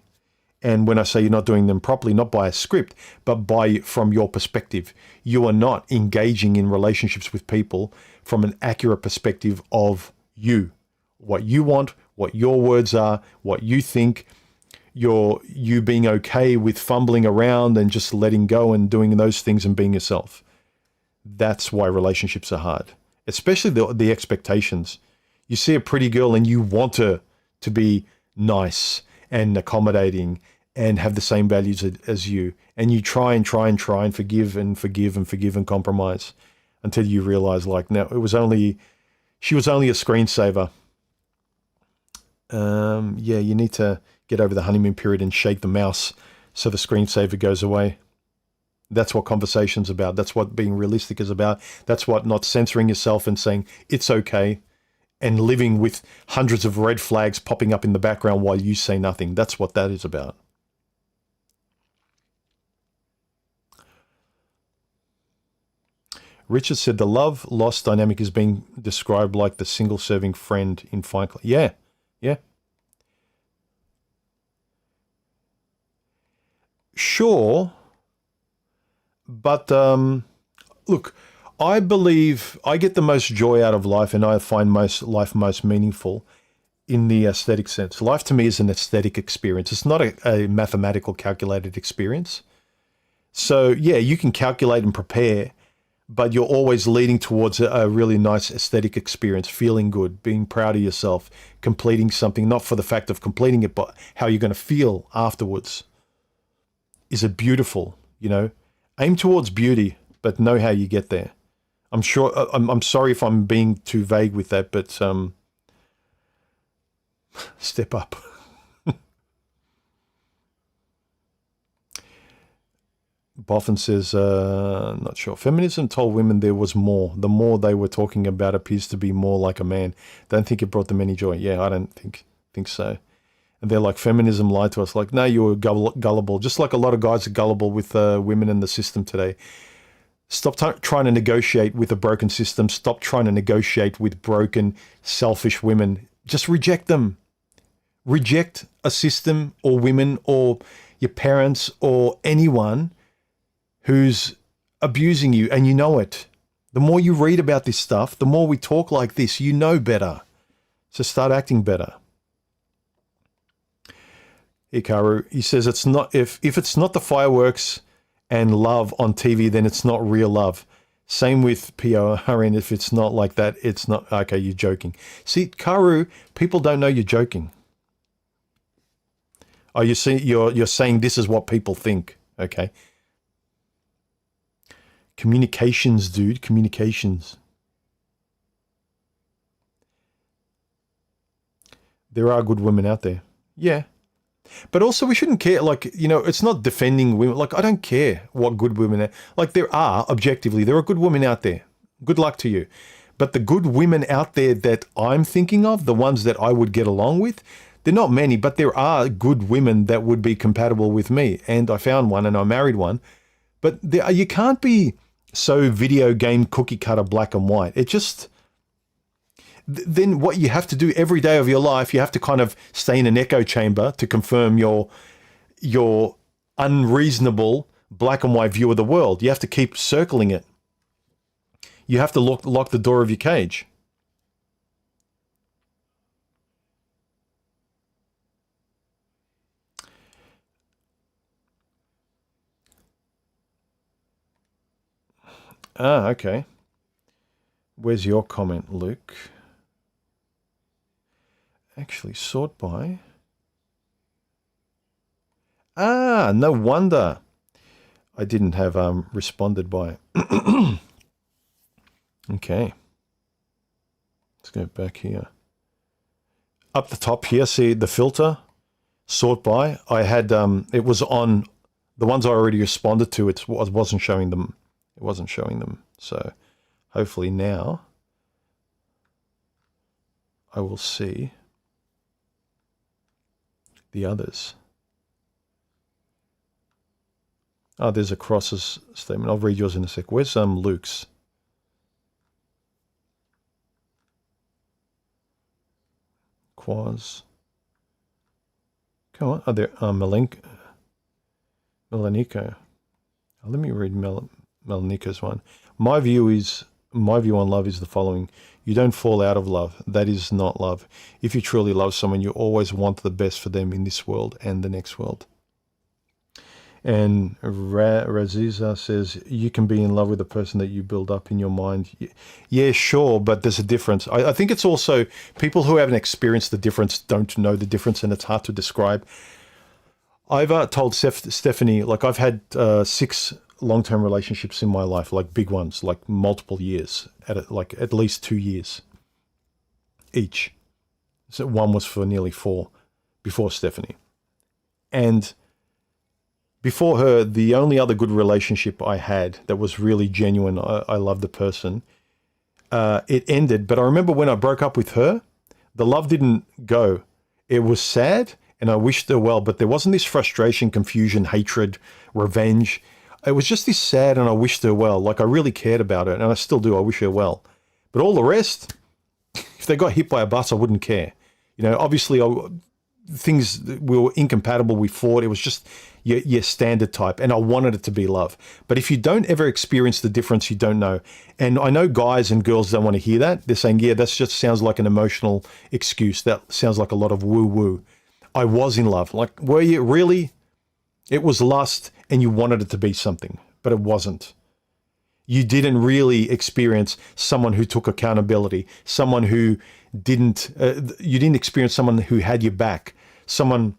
And when I say you're not doing them properly, not by a script, but from your perspective, you are not engaging in relationships with people from an accurate perspective of you, what you want, what your words are, what you think, you being okay with fumbling around and just letting go and doing those things and being yourself. That's why relationships are hard, especially the expectations. You see a pretty girl and you want her to be nice and accommodating and have the same values as you, and you try and forgive and compromise until you realize, like, no, she was only a screensaver. Yeah, you need to get over the honeymoon period and shake the mouse so the screensaver goes away. That's what conversation's about. That's what being realistic is about. That's what not censoring yourself and saying it's okay and living with hundreds of red flags popping up in the background while you say nothing. That's what that is about. Richard said the love-loss dynamic is being described like the single-serving friend in Fight Club. Yeah, yeah. Sure, but look, I believe I get the most joy out of life, and I find life most meaningful in the aesthetic sense. Life to me is an aesthetic experience. It's not a mathematical calculated experience. So yeah, you can calculate and prepare, but you're always leading towards a really nice aesthetic experience, feeling good, being proud of yourself, completing something, not for the fact of completing it, but how you're going to feel afterwards. Is it beautiful? You know, aim towards beauty, but know how you get there. I'm sure, I'm sorry if I'm being too vague with that, but step up. Boffin says, not sure. Feminism told women there was more. The more they were talking about appears to be more like a man. Don't think it brought them any joy. Yeah, I don't think so. And they're like, feminism lied to us. Like, no, you were gullible. Just like a lot of guys are gullible with women in the system today. Stop trying to negotiate with a broken system. Stop trying to negotiate with broken, selfish women. Just reject them. Reject a system or women or your parents or anyone who's abusing you, and you know it. The more you read about this stuff, the more we talk like this, you know better. So start acting better. Hikaru, he says it's not if it's not the fireworks and love on TV, then it's not real love. Same with PRN. If it's not like that, it's not okay. You're joking. See, Karu, people don't know you're joking. Oh, you're saying this is what people think. Okay. Communications, dude. Communications. There are good women out there. Yeah. But also we shouldn't care, like, you know, it's not defending women. Like, I don't care what good women are. Like, there are good women out there. Good luck to you. But the good women out there that I'm thinking of, the ones that I would get along with, They're not many, but there are good women that would be compatible with me. And I found one and I married one. But you can't be so video game cookie cutter black and white. It just, then what you have to do every day of your life, you have to kind of stay in an echo chamber to confirm your unreasonable black and white view of the world. You have to keep circling it. You have to lock the door of your cage. Ah, okay. Where's your comment, Luke? Actually, sort by. Ah, no wonder I didn't have responded by. Okay. Let's go back here. Up the top here, see the filter? Sort by. I had, it was on the ones I already responded to. It wasn't showing them. It wasn't showing them. So hopefully now I will see the others. Oh, there's a crosses statement. I'll read yours in a sec. Where's Luke's? Quaz. Come on. Oh, there. Melenica. Oh, let me read Melanika's one. My view on love is the following. You don't fall out of love. That is not love. If you truly love someone, you always want the best for them in this world and the next world. And Raziza says, you can be in love with a person that you build up in your mind. Yeah, sure, but there's a difference. I think it's also people who haven't experienced the difference don't know the difference, and it's hard to describe. I've told Stephanie, like I've had 6 long-term relationships in my life, like big ones, like multiple years, at least 2 years each. So one was for nearly 4 before Stephanie. And before her, the only other good relationship I had that was really genuine, I loved the person, it ended. But I remember when I broke up with her, the love didn't go. It was sad, and I wished her well, but there wasn't this frustration, confusion, hatred, revenge. It was just this sad, and I wished her well. Like I really cared about her, and I still do. I wish her well. But all the rest, if they got hit by a bus, I wouldn't care. You know, obviously, things we were incompatible. We fought. It was just your standard type, and I wanted it to be love. But if you don't ever experience the difference, you don't know. And I know guys and girls don't want to hear that. They're saying, yeah, that just sounds like an emotional excuse. That sounds like a lot of woo-woo. I was in love. Like, were you really? It was lust, and you wanted it to be something, but it wasn't. You didn't really experience someone who took accountability, someone who didn't, you didn't experience someone who had your back, someone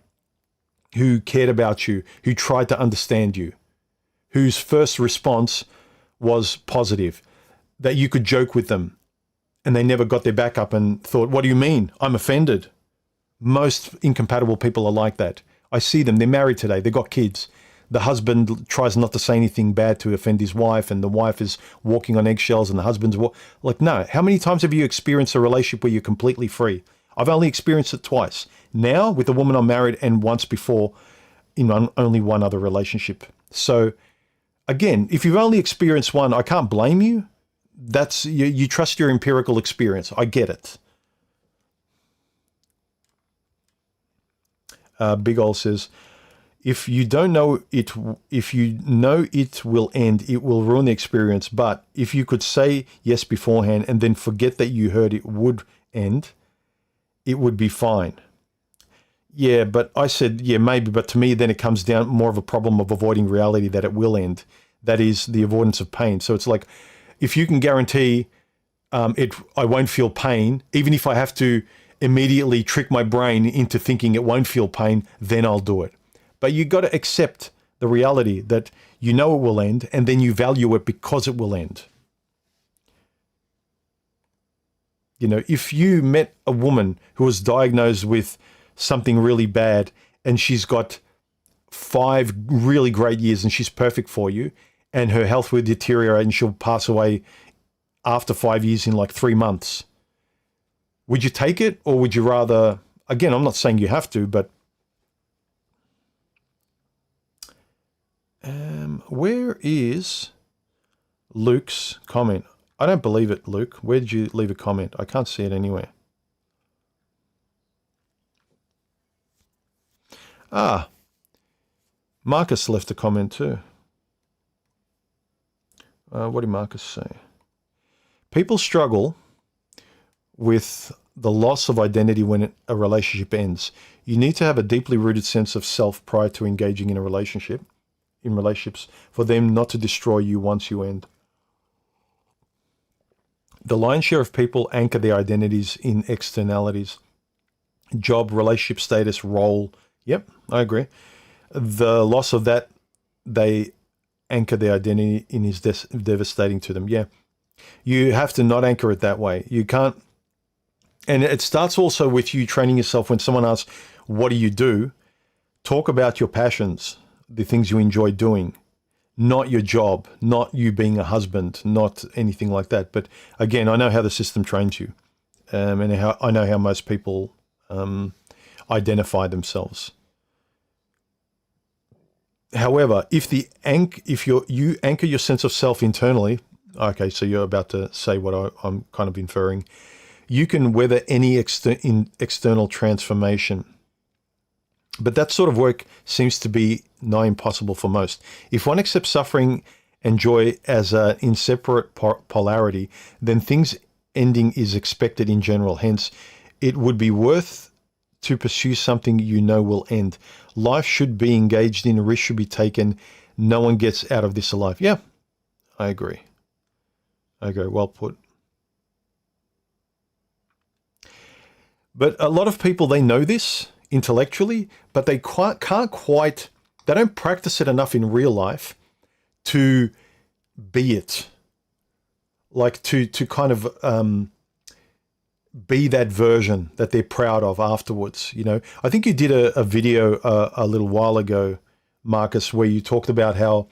who cared about you, who tried to understand you, whose first response was positive, that you could joke with them, and they never got their back up and thought, what do you mean? I'm offended. Most incompatible people are like that. I see them. They're married today. They've got kids. The husband tries not to say anything bad to offend his wife, and the wife is walking on eggshells, and the husband's like, no. How many times have you experienced a relationship where you're completely free? I've only experienced it twice. Now, with the woman I'm married, and once before in only one other relationship. So, again, if you've only experienced one, I can't blame you. That's you trust your empirical experience. I get it. Big Ol says, if you know it will end, it will ruin the experience. But if you could say yes beforehand and then forget that you heard it would end, it would be fine. Yeah, but I said, yeah, maybe. But to me, then it comes down more of a problem of avoiding reality that it will end. That is the avoidance of pain. So it's like, if you can guarantee I won't feel pain, even if I have to immediately trick my brain into thinking it won't feel pain, then I'll do it. But you got to accept the reality that you know it will end, and then you value it because it will end. You know, if you met a woman who was diagnosed with something really bad and she's got 5 really great years and she's perfect for you, and her health will deteriorate and she'll pass away after 5 years in like 3 months, would you take it, or would you rather, Again, I'm not saying you have to, but where is Luke's comment? I don't believe it, Luke. Where did you leave a comment? I can't see it anywhere. Ah, Marcus left a comment too. What did Marcus say? People struggle with the loss of identity when a relationship ends. You need to have a deeply rooted sense of self prior to engaging in relationships, for them not to destroy you once you end. The lion's share of people anchor their identities in externalities. Job, relationship status, role. Yep, I agree. The loss of that, they anchor their identity in is devastating to them. Yeah. You have to not anchor it that way. You can't. And it starts also with you training yourself. When someone asks, what do you do? Talk about your passions, the things you enjoy doing, not your job, not you being a husband, not anything like that. But again, I know how the system trains you, and I know how most people identify themselves. However, if you anchor your sense of self internally, okay, so you're about to say what I'm kind of inferring, you can weather any external transformation. But that sort of work seems to be nigh impossible for most. If one accepts suffering and joy as an inseparate polarity, then things ending is expected in general. Hence, it would be worth to pursue something you know will end. Life should be engaged in, risk should be taken. No one gets out of this alive. Yeah, I agree. Well put. But a lot of people, they know this intellectually, but they they don't practice it enough in real life to be it. Like to kind of be that version that they're proud of afterwards. You know, I think you did a video a little while ago, Marcus, where you talked about how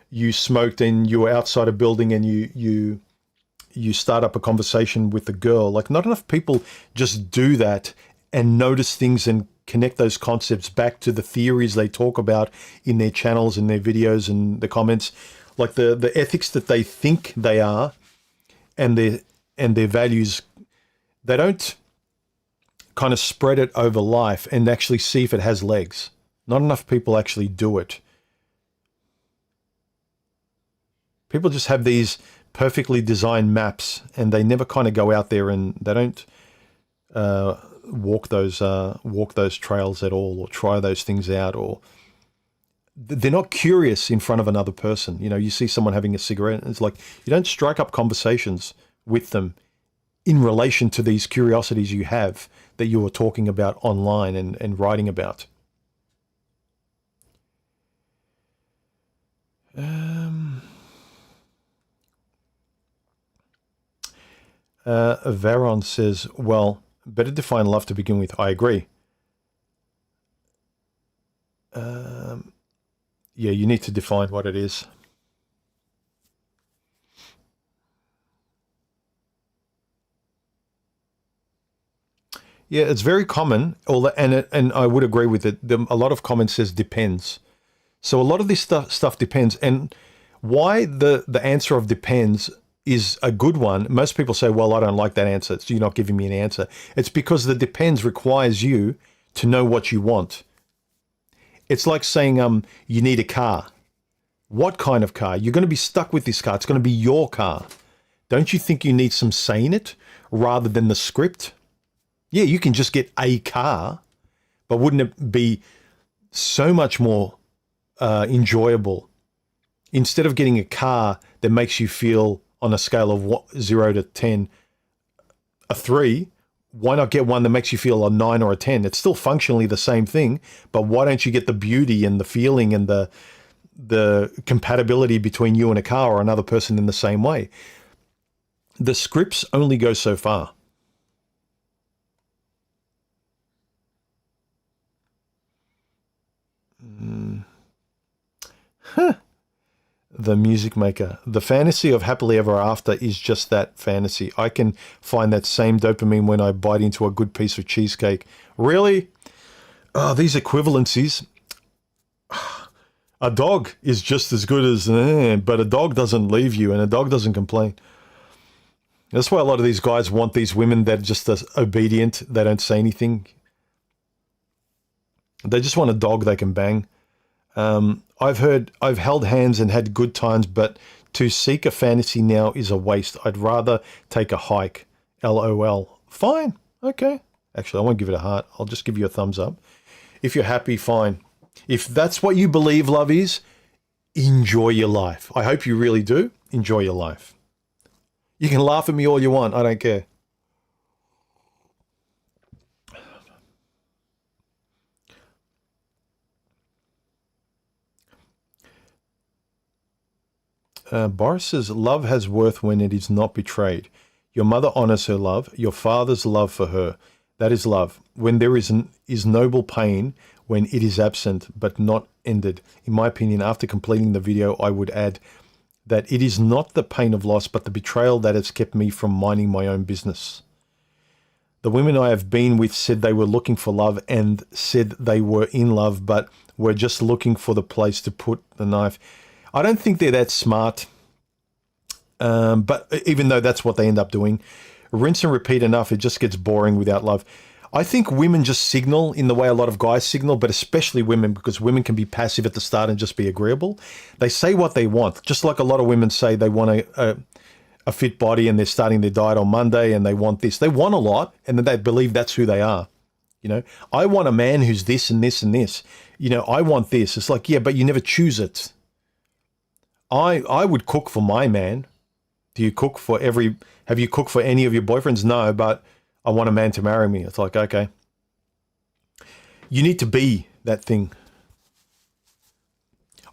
you smoked and you were outside a building and you start up a conversation with the girl. Like, not enough people just do that and notice things and connect those concepts back to the theories they talk about in their channels, in their videos and the comments, like the ethics that they think they are and their values. They don't kind of spread it over life and actually see if it has legs. Not enough people actually do it. People just have these perfectly designed maps and they never kind of go out there and they don't walk those trails at all, or try those things out, or they're not curious in front of another person. You know, you see someone having a cigarette and it's like, you don't strike up conversations with them in relation to these curiosities you have that you were talking about online and writing about. Varon says, well, better define love to begin with. I agree. Yeah, you need to define what it is. Yeah, it's very common, and I would agree with it. A lot of comments says depends. So a lot of this stuff depends. And why the answer of depends is a good one. Most people say, well, I don't like that answer, so you're not giving me an answer. It's because the depends requires you to know what you want. It's like saying you need a car. What kind of car? You're going to be stuck with this car. It's going to be your car. Don't you think you need some say in it rather than the script? Yeah, you can just get a car, but wouldn't it be so much more enjoyable instead of getting a car that makes you feel on a scale of 0 to 10, a 3? Why not get one that makes you feel a 9 or a 10? It's still functionally the same thing, but why don't you get the beauty and the feeling and the compatibility between you and a car or another person in the same way? The scripts only go so far. the music maker. The fantasy of happily ever after is just that, fantasy. I can find that same dopamine when I bite into a good piece of cheesecake. Really? Oh, these equivalencies. A dog is just as good as, but a dog doesn't leave you and a dog doesn't complain. That's why a lot of these guys want these women that are just obedient. They don't say anything. They just want a dog they can bang. I've held hands and had good times, but to seek a fantasy now is a waste. I'd rather take a hike. LOL. Fine. Okay. Actually, I won't give it a heart. I'll just give you a thumbs up. If you're happy, fine. If that's what you believe love is, enjoy your life. I hope you really do. Enjoy your life. You can laugh at me all you want. I don't care. Boris says, love has worth when it is not betrayed. Your mother honors her love, your father's love for her. That is love. When there is noble pain, when it is absent but not ended. In my opinion, after completing the video, I would add that it is not the pain of loss, but the betrayal that has kept me from minding my own business. The women I have been with said they were looking for love and said they were in love, but were just looking for the place to put the knife. I don't think they're that smart, but even though that's what they end up doing, rinse and repeat enough, it just gets boring without love. I think women just signal in the way a lot of guys signal, but especially women, because women can be passive at the start and just be agreeable. They say what they want, just like a lot of women say they want a fit body and they're starting their diet on Monday and they want this. They want a lot and then they believe that's who they are. You know, I want a man who's this and this and this. You know, I want this. It's like, yeah, but you never choose it. I would cook for my man. Do you cook for have you cooked for any of your boyfriends? No, but I want a man to marry me. It's like, okay. You need to be that thing.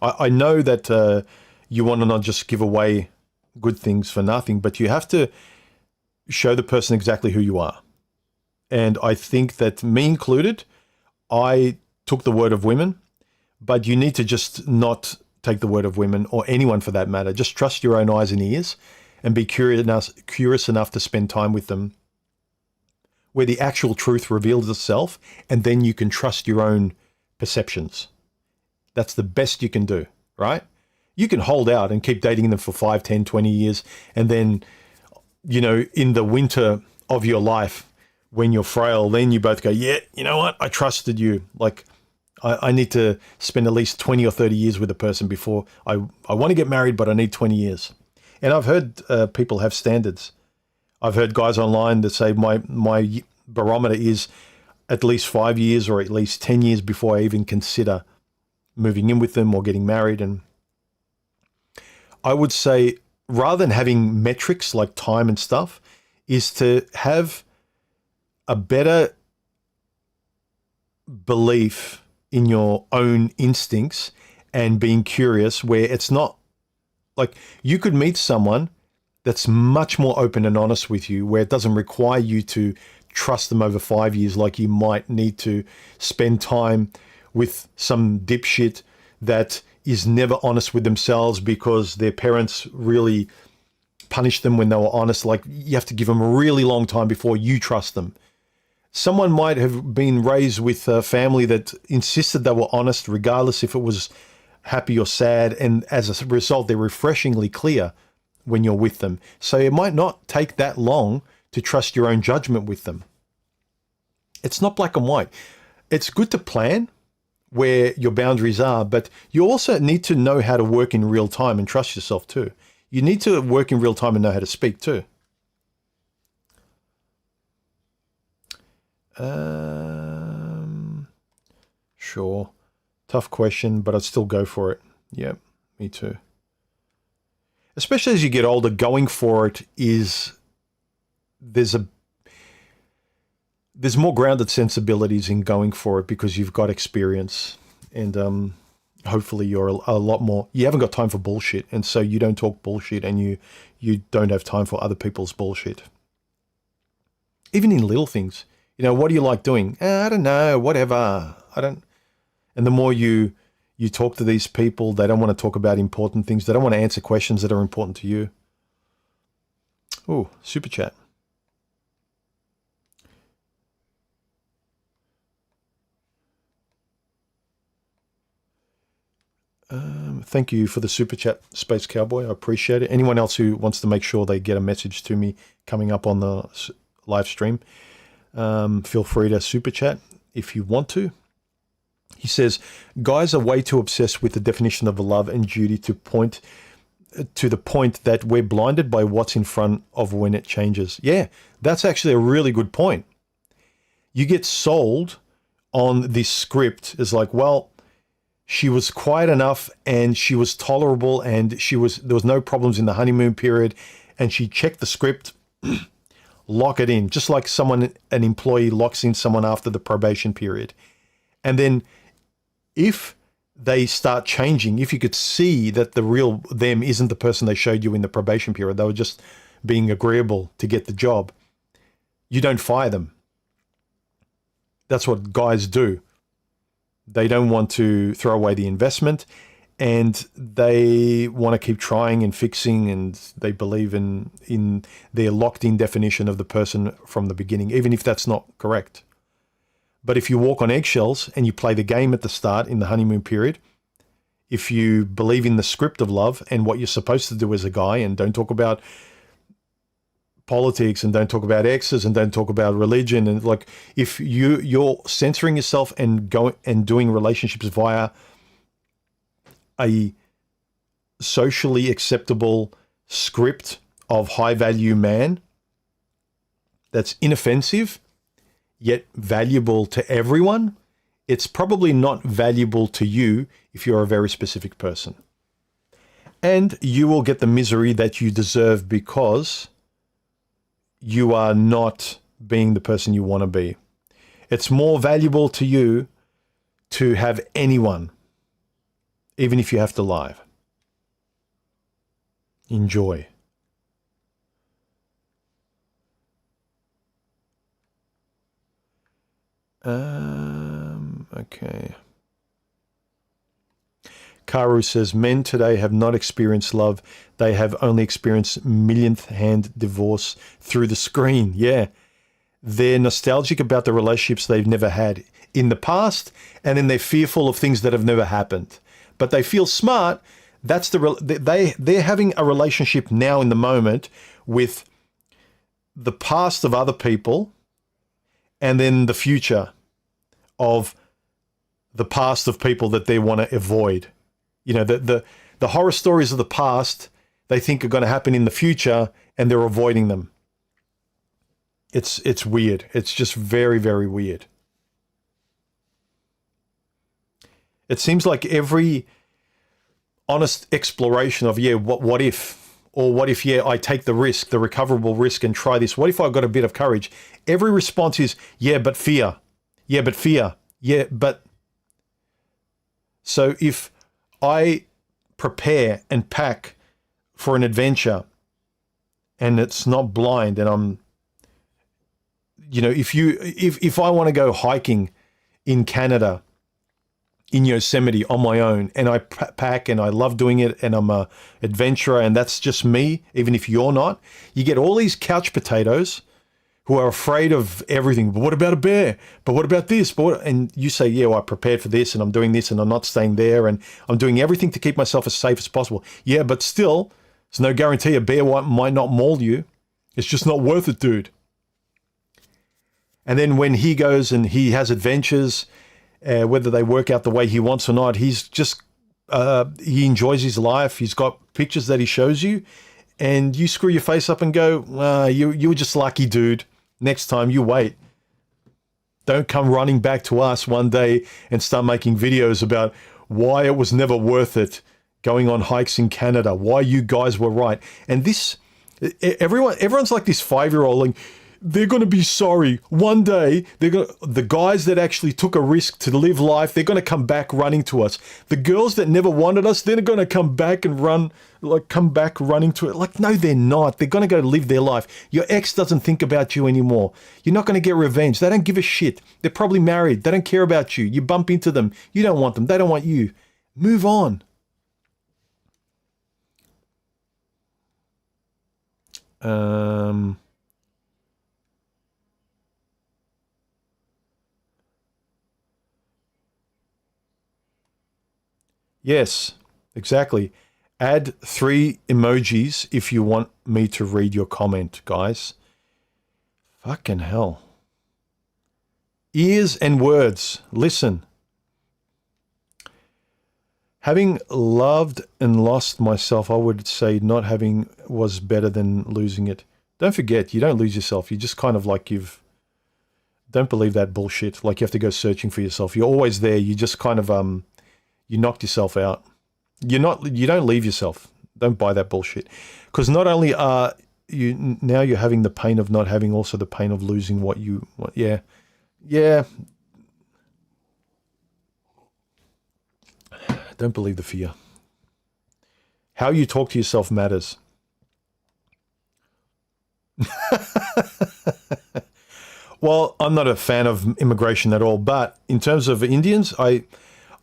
I know that you want to not just give away good things for nothing, but you have to show the person exactly who you are. And I think that, me included, I took the word of women, but you need to just not take the word of women, or anyone for that matter. Just trust your own eyes and ears and be curious enough to spend time with them where the actual truth reveals itself, and then you can trust your own perceptions. That's the best you can do, right? You can hold out and keep dating them for 5, 10, 20 years, and then, you know, in the winter of your life, when you're frail, then you both go, yeah, you know what? I trusted you. Like, I need to spend at least 20 or 30 years with a person before I want to get married, but I need 20 years. And I've heard people have standards. I've heard guys online that say my barometer is at least 5 years or at least 10 years before I even consider moving in with them or getting married. And I would say, rather than having metrics like time and stuff, is to have a better belief in your own instincts and being curious, where it's not like you could meet someone that's much more open and honest with you, where it doesn't require you to trust them over 5 years like you might need to spend time with some dipshit that is never honest with themselves because their parents really punished them when they were honest. Like, you have to give them a really long time before you trust them. Someone might have been raised with a family that insisted they were honest, regardless if it was happy or sad. And as a result, they're refreshingly clear when you're with them. So it might not take that long to trust your own judgment with them. It's not black and white. It's good to plan where your boundaries are, but you also need to know how to work in real time and trust yourself too. You need to work in real time and know how to speak too. Sure. Tough question, but I'd still go for it. Yeah, me too. Especially as you get older, going for it is, there's more grounded sensibilities in going for it because you've got experience, and hopefully you're a lot more, you haven't got time for bullshit, and so you don't talk bullshit, and you don't have time for other people's bullshit. Even in little things. You know, what do you like doing? I don't know, whatever. I don't. And the more you You talk to these people, they don't want to talk about important things. They don't want to answer questions that are important to you. Oh, super chat. Thank you for the super chat, Space Cowboy. I appreciate it. Anyone else who wants to make sure they get a message to me coming up on the live stream, feel free to super chat if you want to. He says, guys are way too obsessed with the definition of love and duty to the point that we're blinded by what's in front of when it changes. Yeah, that's actually a really good point. You get sold on this script as like, well, she was quiet enough and she was tolerable and there was no problems in the honeymoon period, and she checked the script, lock it in, just like an employee locks in someone after the probation period. And then if they start changing, if you could see that the real them isn't the person they showed you in the probation period, they were just being agreeable to get the job, you don't fire them. That's what guys do. They don't want to throw away the investment, and they want to keep trying and fixing, and they believe in their locked-in definition of the person from the beginning, even if that's not correct. But if you walk on eggshells and you play the game at the start in the honeymoon period, if you believe in the script of love and what you're supposed to do as a guy, and don't talk about politics and don't talk about exes and don't talk about religion, and like if you're censoring yourself and doing relationships via a socially acceptable script of high value man that's inoffensive yet valuable to everyone, it's probably not valuable to you if you're a very specific person. And you will get the misery that you deserve because you are not being the person you want to be. It's more valuable to you to have anyone, even if you have to lie. Enjoy. Okay. Karu says, men today have not experienced love. They have only experienced millionth hand divorce through the screen. Yeah. They're nostalgic about the relationships they've never had in the past, and then they're fearful of things that have never happened. But they feel smart. That's they're having a relationship now in the moment with the past of other people, and then the future of the past of people that they want to avoid. You know, the horror stories of the past they think are going to happen in the future, and they're avoiding them. It's weird. It's just very, very weird. It seems like every honest exploration of, yeah, what if? Or what if, yeah, I take the risk, the recoverable risk, and try this? What if I got a bit of courage? Every response is, yeah, but fear. Yeah, but fear. Yeah, but... So if I prepare and pack for an adventure and it's not blind, and I'm, you know, if I want to go hiking in Canada, in Yosemite on my own, and I pack and I love doing it, and I'm a adventurer, and that's just me, even if you're not, you get all these couch potatoes who are afraid of everything. But what about a bear? But what about this? And you say, yeah, well, I prepared for this, and I'm doing this, and I'm not staying there, and I'm doing everything to keep myself as safe as possible. Yeah, but still, there's no guarantee a bear might not maul you. It's just not worth it, dude. And then when he goes and he has adventures, whether they work out the way he wants or not, he's just, he enjoys his life. He's got pictures that he shows you, and you screw your face up and go, you were just lucky, dude. Next time, you wait. Don't come running back to us one day and start making videos about why it was never worth it going on hikes in Canada, why you guys were right. And this, everyone's like this 5-year-old, like, they're going to be sorry. One day, the guys that actually took a risk to live life, they're going to come back running to us. The girls that never wanted us, they're going to come back running to it. Like, no, they're not. They're going to go live their life. Your ex doesn't think about you anymore. You're not going to get revenge. They don't give a shit. They're probably married. They don't care about you. You bump into them. You don't want them. They don't want you. Move on. Yes, exactly. Add 3 emojis if you want me to read your comment, guys. Fucking hell. Ears and words. Listen. Having loved and lost myself, I would say not having was better than losing it. Don't forget, you don't lose yourself. You just kind of like don't believe that bullshit. Like you have to go searching for yourself. You're always there. You just kind of, you knocked yourself out. You don't leave yourself. Don't buy that bullshit. Because not only are now you're having the pain of not having, also the pain of losing what you want. Yeah. Yeah. Don't believe the fear. How you talk to yourself matters. Well, I'm not a fan of immigration at all, but in terms of Indians, I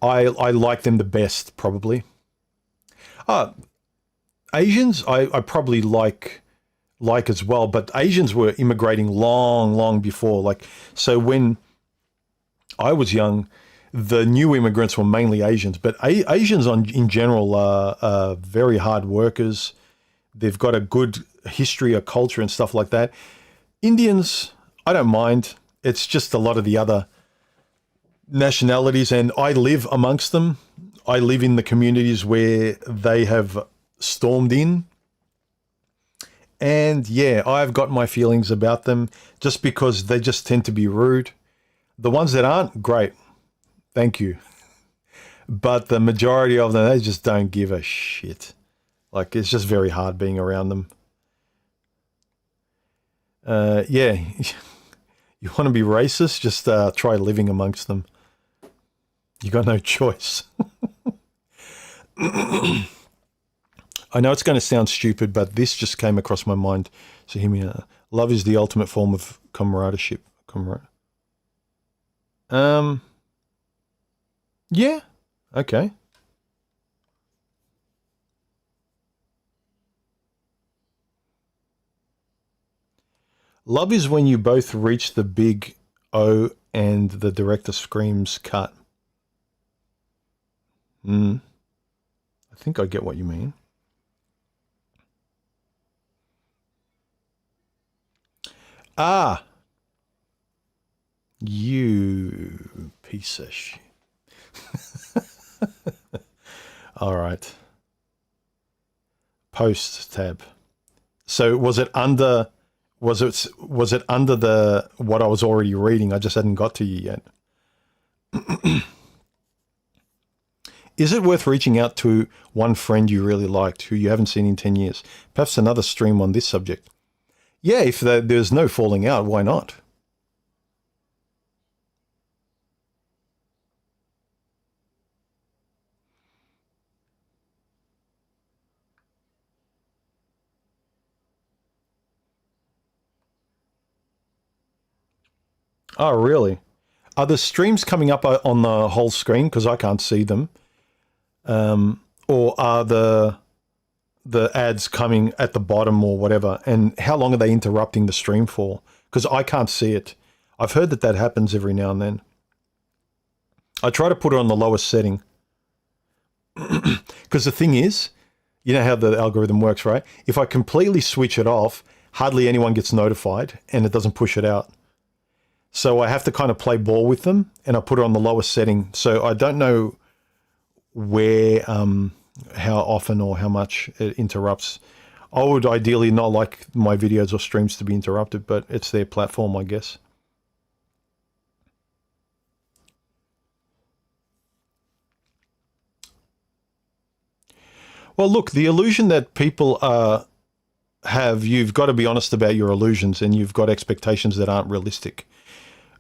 like them the best, probably. Asians, I probably like as well, but Asians were immigrating long before. Like, so when I was young, the new immigrants were mainly Asians, but Asians in general are very hard workers. They've got a good history, a culture, and stuff like that. Indians, I don't mind. It's just a lot of the other nationalities, and I live amongst them. I live in the communities where they have stormed in. And yeah, I've got my feelings about them just because they just tend to be rude. The ones that aren't, great. Thank you. But the majority of them, they just don't give a shit. Like, it's just very hard being around them. Yeah. You want to be racist? Just try living amongst them. You got no choice. I know it's going to sound stupid, but this just came across my mind. So hear me out. Love is the ultimate form of camaraderie. Yeah. Okay. Love is when you both reach the big O and the director screams cut. I think I get what you mean. Ah. You piece of shit. All right. Post tab. So was it under the what I was already reading? I just hadn't got to you yet. Is it worth reaching out to one friend you really liked who you haven't seen in 10 years? Perhaps another stream on this subject. Yeah, if there's no falling out, why not? Oh, really? Are the streams coming up on the whole screen? Because I can't see them. Or are the ads coming at the bottom or whatever? And how long are they interrupting the stream for? Because I can't see it. I've heard that happens every now and then. I try to put it on the lowest setting. Because the thing is, you know how the algorithm works, right? If I completely switch it off, hardly anyone gets notified and it doesn't push it out. So I have to kind of play ball with them, and I put it on the lowest setting. So I don't know where, how often or how much it interrupts. I would ideally not like my videos or streams to be interrupted, but it's their platform, I guess. Well, look, the illusion that people have, you've got to be honest about your illusions, and you've got expectations that aren't realistic.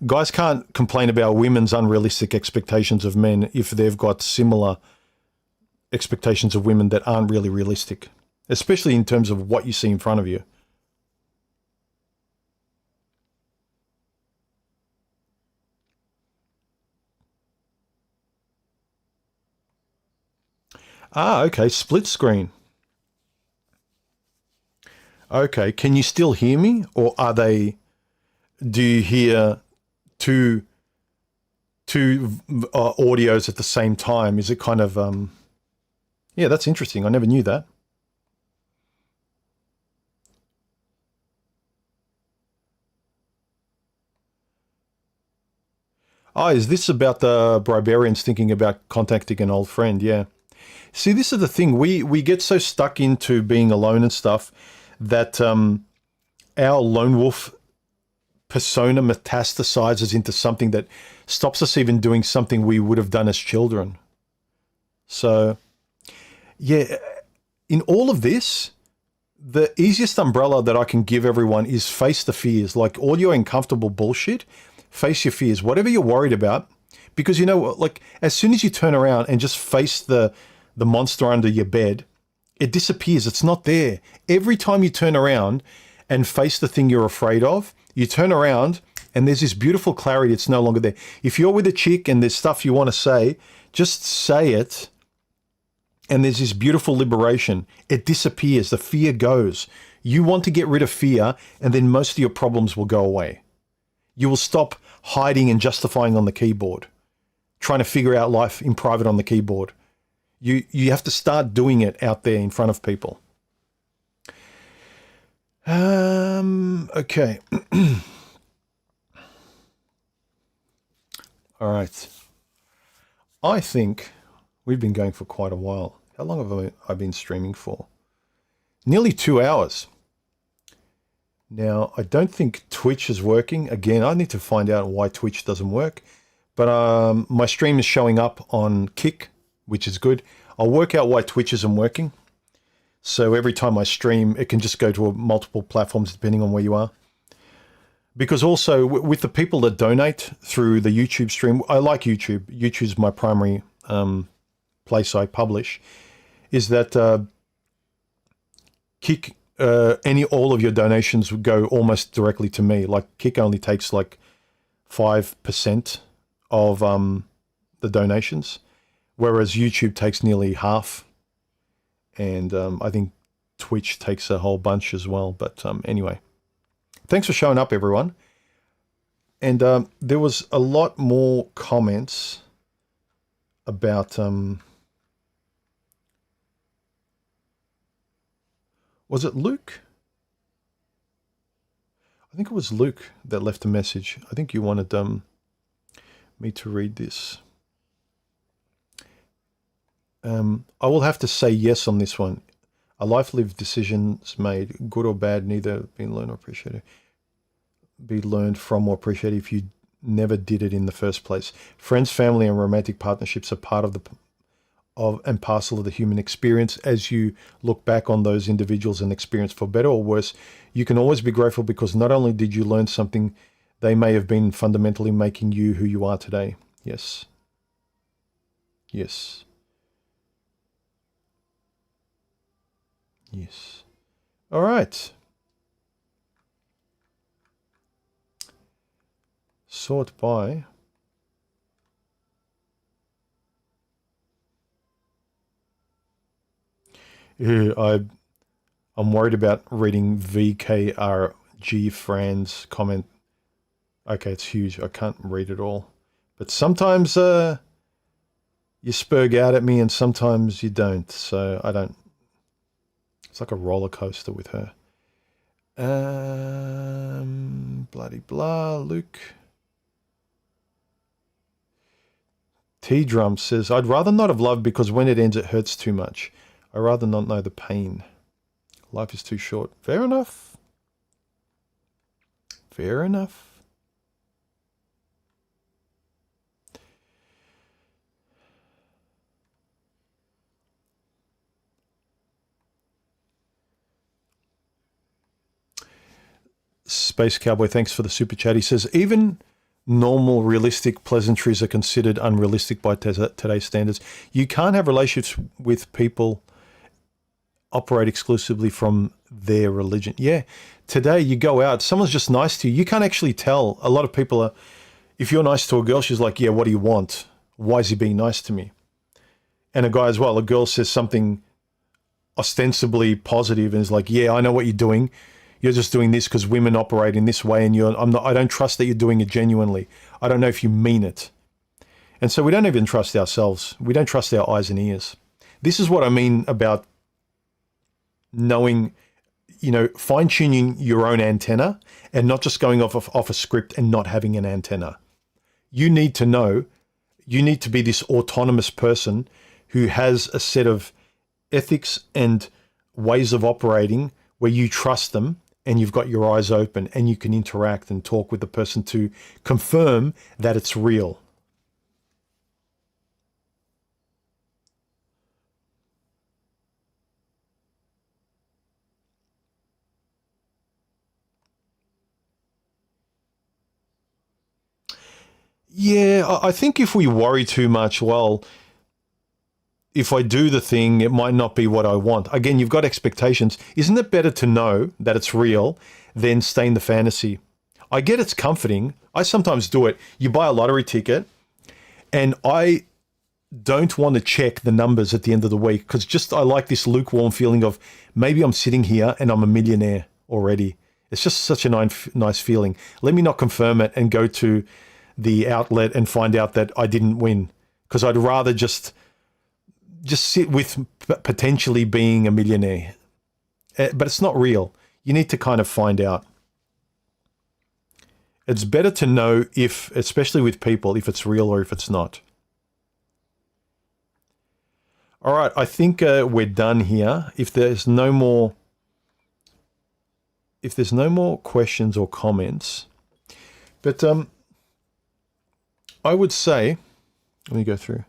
Guys can't complain about women's unrealistic expectations of men if they've got similar expectations of women that aren't really realistic, especially in terms of what you see in front of you. Ah, okay, split screen. Okay, can you still hear me, or do you hear two audios at the same time? Is it kind of yeah, that's interesting. I never knew that. Oh, is this about the barbarians thinking about contacting an old friend? Yeah. See, this is the thing. We get so stuck into being alone and stuff that our lone wolf persona metastasizes into something that stops us even doing something we would have done as children. So, yeah, in all of this, the easiest umbrella that I can give everyone is face the fears. Like all your uncomfortable bullshit, face your fears, whatever you're worried about. Because you know, like as soon as you turn around and just face the monster under your bed, it disappears. It's not there. Every time you turn around and face the thing you're afraid of, you turn around and there's this beautiful clarity. It's no longer there. If you're with a chick and there's stuff you want to say, just say it. And there's this beautiful liberation. It disappears. The fear goes. You want to get rid of fear, and then most of your problems will go away. You will stop hiding and justifying on the keyboard, trying to figure out life in private on the keyboard. You have to start doing it out there in front of people. Okay. All right. I think we've been going for quite a while. How long have I been streaming for? Nearly 2 hours. Now, I don't think Twitch is working. Again, I need to find out why Twitch doesn't work. But my stream is showing up on Kick, which is good. I'll work out why Twitch isn't working. So every time I stream, it can just go to multiple platforms depending on where you are. Because also with the people that donate through the YouTube stream, I like YouTube. YouTube's my primary place I publish. Is that Kick, all of your donations would go almost directly to me. Like Kick only takes like 5% of the donations, whereas YouTube takes nearly half. And I think Twitch takes a whole bunch as well. But anyway, thanks for showing up, everyone. And there was a lot more comments about... was it Luke? I think it was Luke that left a message. I think you wanted me to read this. I will have to say yes on this one. A life lived, decisions made, good or bad, neither been learned or appreciated. Be learned from or appreciated if you never did it in the first place. Friends, family, and romantic partnerships are part of and parcel of the human experience. As you look back on those individuals and experience, for better or worse, you can always be grateful because not only did you learn something, they may have been fundamentally making you who you are today. Yes. Yes. Yes. All right. Sort by. I'm worried about reading VKRG Fran's comment. Okay, it's huge. I can't read it all. But sometimes you spurg out at me and sometimes you don't. So I don't. It's like a roller coaster with her. Bloody blah, Luke. T-Drum says, I'd rather not have loved because when it ends, it hurts too much. I'd rather not know the pain. Life is too short. Fair enough. Fair enough. Space Cowboy, thanks for the super chat. He says, even normal, realistic pleasantries are considered unrealistic by today's standards. You can't have relationships with people operate exclusively from their religion. Yeah, today you go out, someone's just nice to you. You can't actually tell. A lot of people are, if you're nice to a girl, she's like, yeah, what do you want? Why is he being nice to me? and a guy as well, a girl says something ostensibly positive and is like, yeah, I know what you're doing. You're just doing this because women operate in this way, and I don't trust that you're doing it genuinely. I don't know if you mean it. And so we don't even trust ourselves. We don't trust our eyes and ears. This is what I mean about knowing, fine-tuning your own antenna and not just going off a script and not having an antenna. You need to know, you need to be this autonomous person who has a set of ethics and ways of operating where you trust them and you've got your eyes open and you can interact and talk with the person to confirm that it's real. Yeah, I think if we worry too much, well, if I do the thing, it might not be what I want. Again, you've got expectations. Isn't it better to know that it's real than stay in the fantasy? I get it's comforting. I sometimes do it. You buy a lottery ticket, and I don't want to check the numbers at the end of the week because I like this lukewarm feeling of maybe I'm sitting here and I'm a millionaire already. It's just such a nice feeling. Let me not confirm it and go to the outlet and find out that I didn't win, because I'd rather just sit with potentially being a millionaire. But it's not real. You need to kind of find out. It's better to know if, especially with people, if it's real or if it's not. All right, I think we're done here. If there's no more questions or comments, but I would say, let me go through.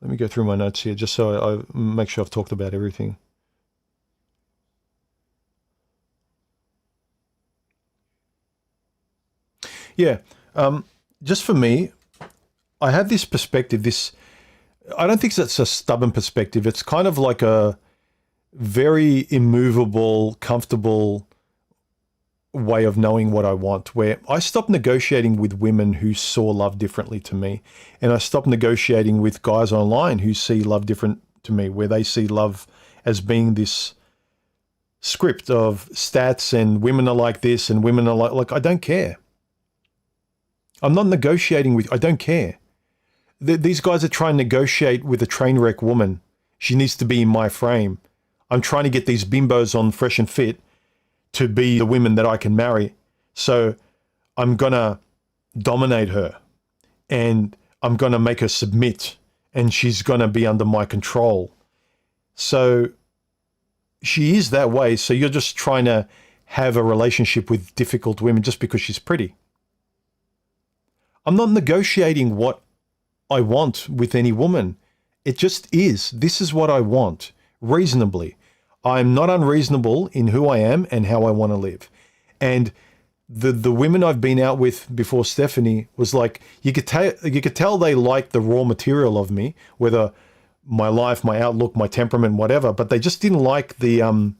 Let me go through my notes here just so I make sure I've talked about everything. Yeah, just for me, I have this perspective, I don't think that's a stubborn perspective. It's kind of like a very immovable, comfortable way of knowing what I want, where I stopped negotiating with women who saw love differently to me. And I stopped negotiating with guys online who see love different to me, where they see love as being this script of stats and women are like this and women are like I don't care. I'm not negotiating with, I don't care. These guys are trying to negotiate with a train wreck woman. She needs to be in my frame. I'm trying to get these bimbos on Fresh and Fit to be the women that I can marry. So I'm going to dominate her and I'm going to make her submit and she's going to be under my control. So she is that way. So you're just trying to have a relationship with difficult women just because she's pretty. I'm not negotiating what I want with any woman. It just is. This is what I want, reasonably. I'm not unreasonable in who I am and how I want to live. And the women I've been out with before Stephanie was like, you could tell they liked the raw material of me, whether my life, my outlook, my temperament, whatever, but they just didn't like the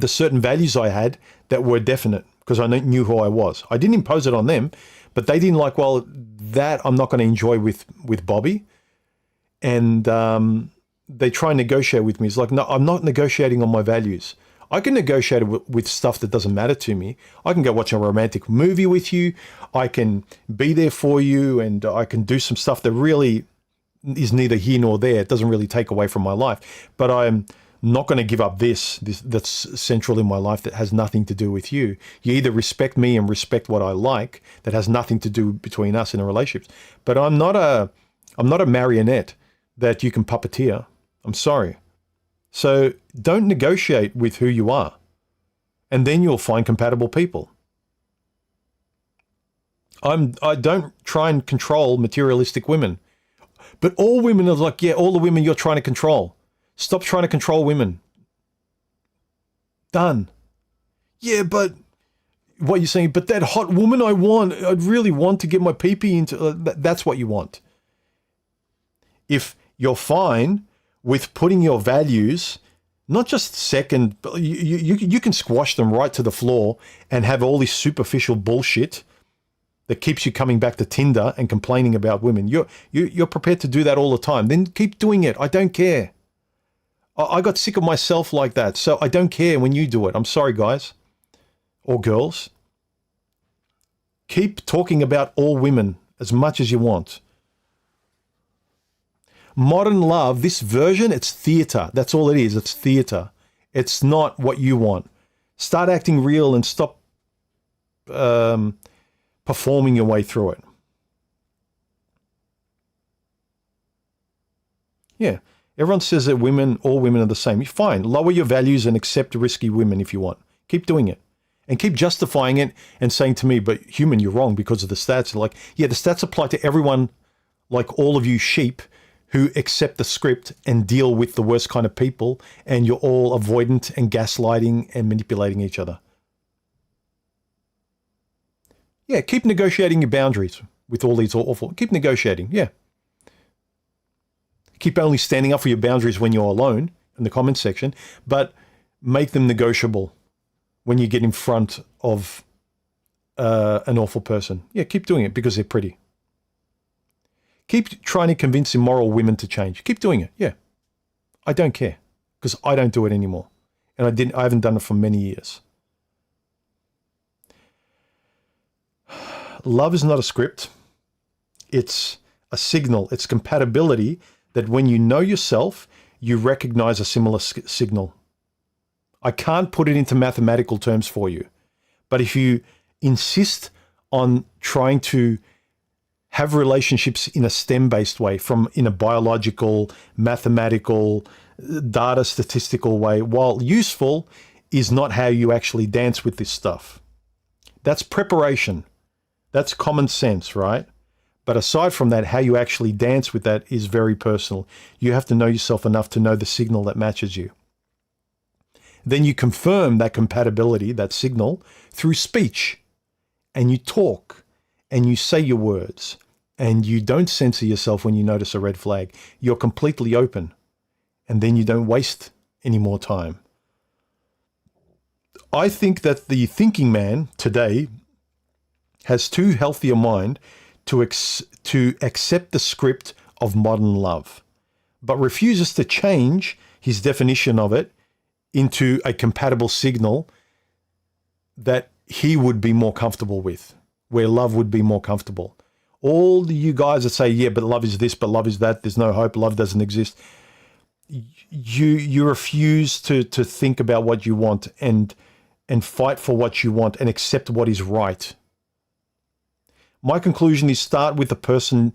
certain values I had that were definite because I knew who I was. I didn't impose it on them, but they didn't like, well, that I'm not going to enjoy with Bobby. And they try and negotiate with me. It's like, no, I'm not negotiating on my values. I can negotiate with stuff that doesn't matter to me. I can go watch a romantic movie with you. I can be there for you, and I can do some stuff that really is neither here nor there. It doesn't really take away from my life. But I'm not going to give up this that's central in my life that has nothing to do with you. You either respect me and respect what I like that has nothing to do between us in a relationship. But I'm not a marionette that you can puppeteer. I'm sorry. So don't negotiate with who you are, and then you'll find compatible people. I don't try and control materialistic women, but all women are like, yeah, all the women you're trying to control. Stop trying to control women. Done. Yeah, but what you're saying, but that hot woman I'd really want to get my pee-pee into, that's what you want. If you're fine with putting your values Not just second, but you can squash them right to the floor and have all this superficial bullshit that keeps you coming back to Tinder and complaining about women. You're prepared to do that all the time. Then keep doing it. I don't care. I got sick of myself like that, so I don't care when you do it. I'm sorry, guys or girls. Keep talking about all women as much as you want. Modern love, this version, it's theater. That's all it is. It's theater. It's not what you want. Start acting real and stop performing your way through it. Yeah. Everyone says that all women are the same. Fine. Lower your values and accept risky women if you want. Keep doing it. And keep justifying it and saying to me, but human, you're wrong because of the stats. Like, yeah, the stats apply to everyone, like all of you sheep who accept the script and deal with the worst kind of people, and you're all avoidant and gaslighting and manipulating each other. Yeah, keep negotiating your boundaries with all these awful... Keep negotiating, yeah. Keep only standing up for your boundaries when you're alone in the comment section, but make them negotiable when you get in front of an awful person. Yeah, keep doing it because they're pretty. Keep trying to convince immoral women to change. Keep doing it, yeah. I don't care because I don't do it anymore. And I haven't done it for many years. Love is not a script. It's a signal. It's compatibility that when you know yourself, you recognize a similar signal. I can't put it into mathematical terms for you. But if you insist on trying to have relationships in a STEM-based way, in a biological, mathematical, data statistical way, while useful, is not how you actually dance with this stuff. That's preparation. That's common sense, right? But aside from that, how you actually dance with that is very personal. You have to know yourself enough to know the signal that matches you. Then you confirm that compatibility, that signal, through speech. And you talk, and you say your words, and you don't censor yourself when you notice a red flag. You're completely open, and then you don't waste any more time. I think that the thinking man today has too healthy a mind to accept the script of modern love, but refuses to change his definition of it into a compatible signal that he would be more comfortable with, where love would be more comfortable. All you guys that say, yeah, but love is this, but love is that, there's no hope, love doesn't exist. You refuse to think about what you want and fight for what you want and accept what is right. My conclusion is start with the person.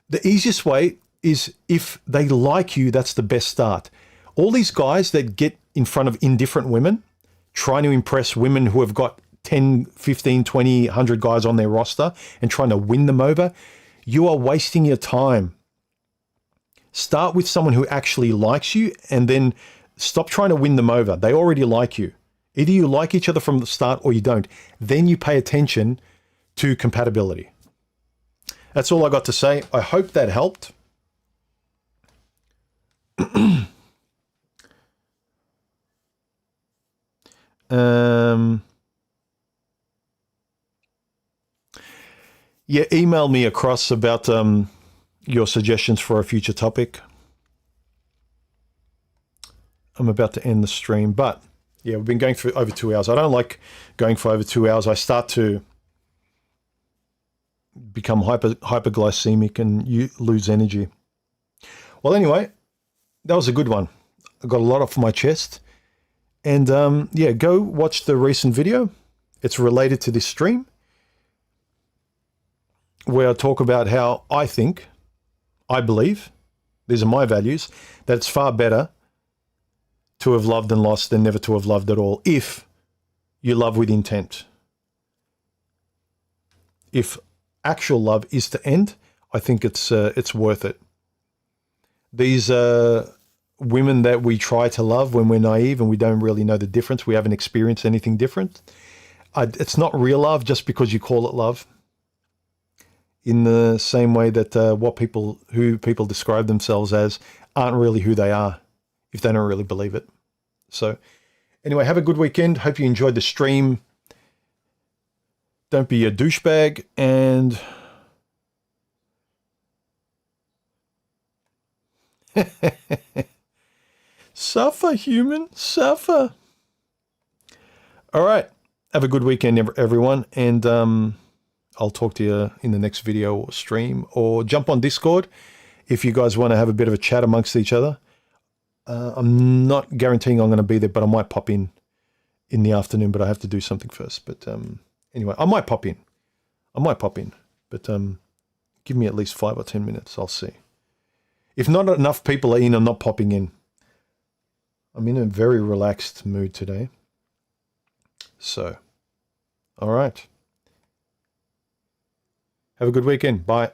The easiest way is if they like you, that's the best start. All these guys that get in front of indifferent women, trying to impress women who have got 10, 15, 20, 100 guys on their roster and trying to win them over, you are wasting your time. Start with someone who actually likes you and then stop trying to win them over. They already like you. Either you like each other from the start or you don't. Then you pay attention to compatibility. That's all I got to say. I hope that helped. Yeah, email me across about your suggestions for a future topic. I'm about to end the stream, but yeah, we've been going for over 2 hours. I don't like going for over 2 hours. I start to become hyperglycemic and you lose energy. Well, anyway, that was a good one. I got a lot off my chest. And yeah, go watch the recent video. It's related to this stream, where I talk about how I believe, these are my values, that it's far better to have loved and lost than never to have loved at all, if you love with intent. If actual love is to end, I think it's worth it. These women that we try to love when we're naive and we don't really know the difference, we haven't experienced anything different. It's not real love just because you call it love. In the same way that who people describe themselves as aren't really who they are if they don't really believe it. So anyway, have a good weekend. Hope you enjoyed the stream. Don't be a douchebag, and suffer, human, suffer. All right. Have a good weekend, everyone. And I'll talk to you in the next video or stream, or jump on Discord if you guys want to have a bit of a chat amongst each other. I'm not guaranteeing I'm going to be there, but I might pop in the afternoon, but I have to do something first. But anyway, I might pop in. But give me at least 5 or 10 minutes. I'll see. If not enough people are in, I'm not popping in. I'm in a very relaxed mood today. So, all right. Have a good weekend. Bye.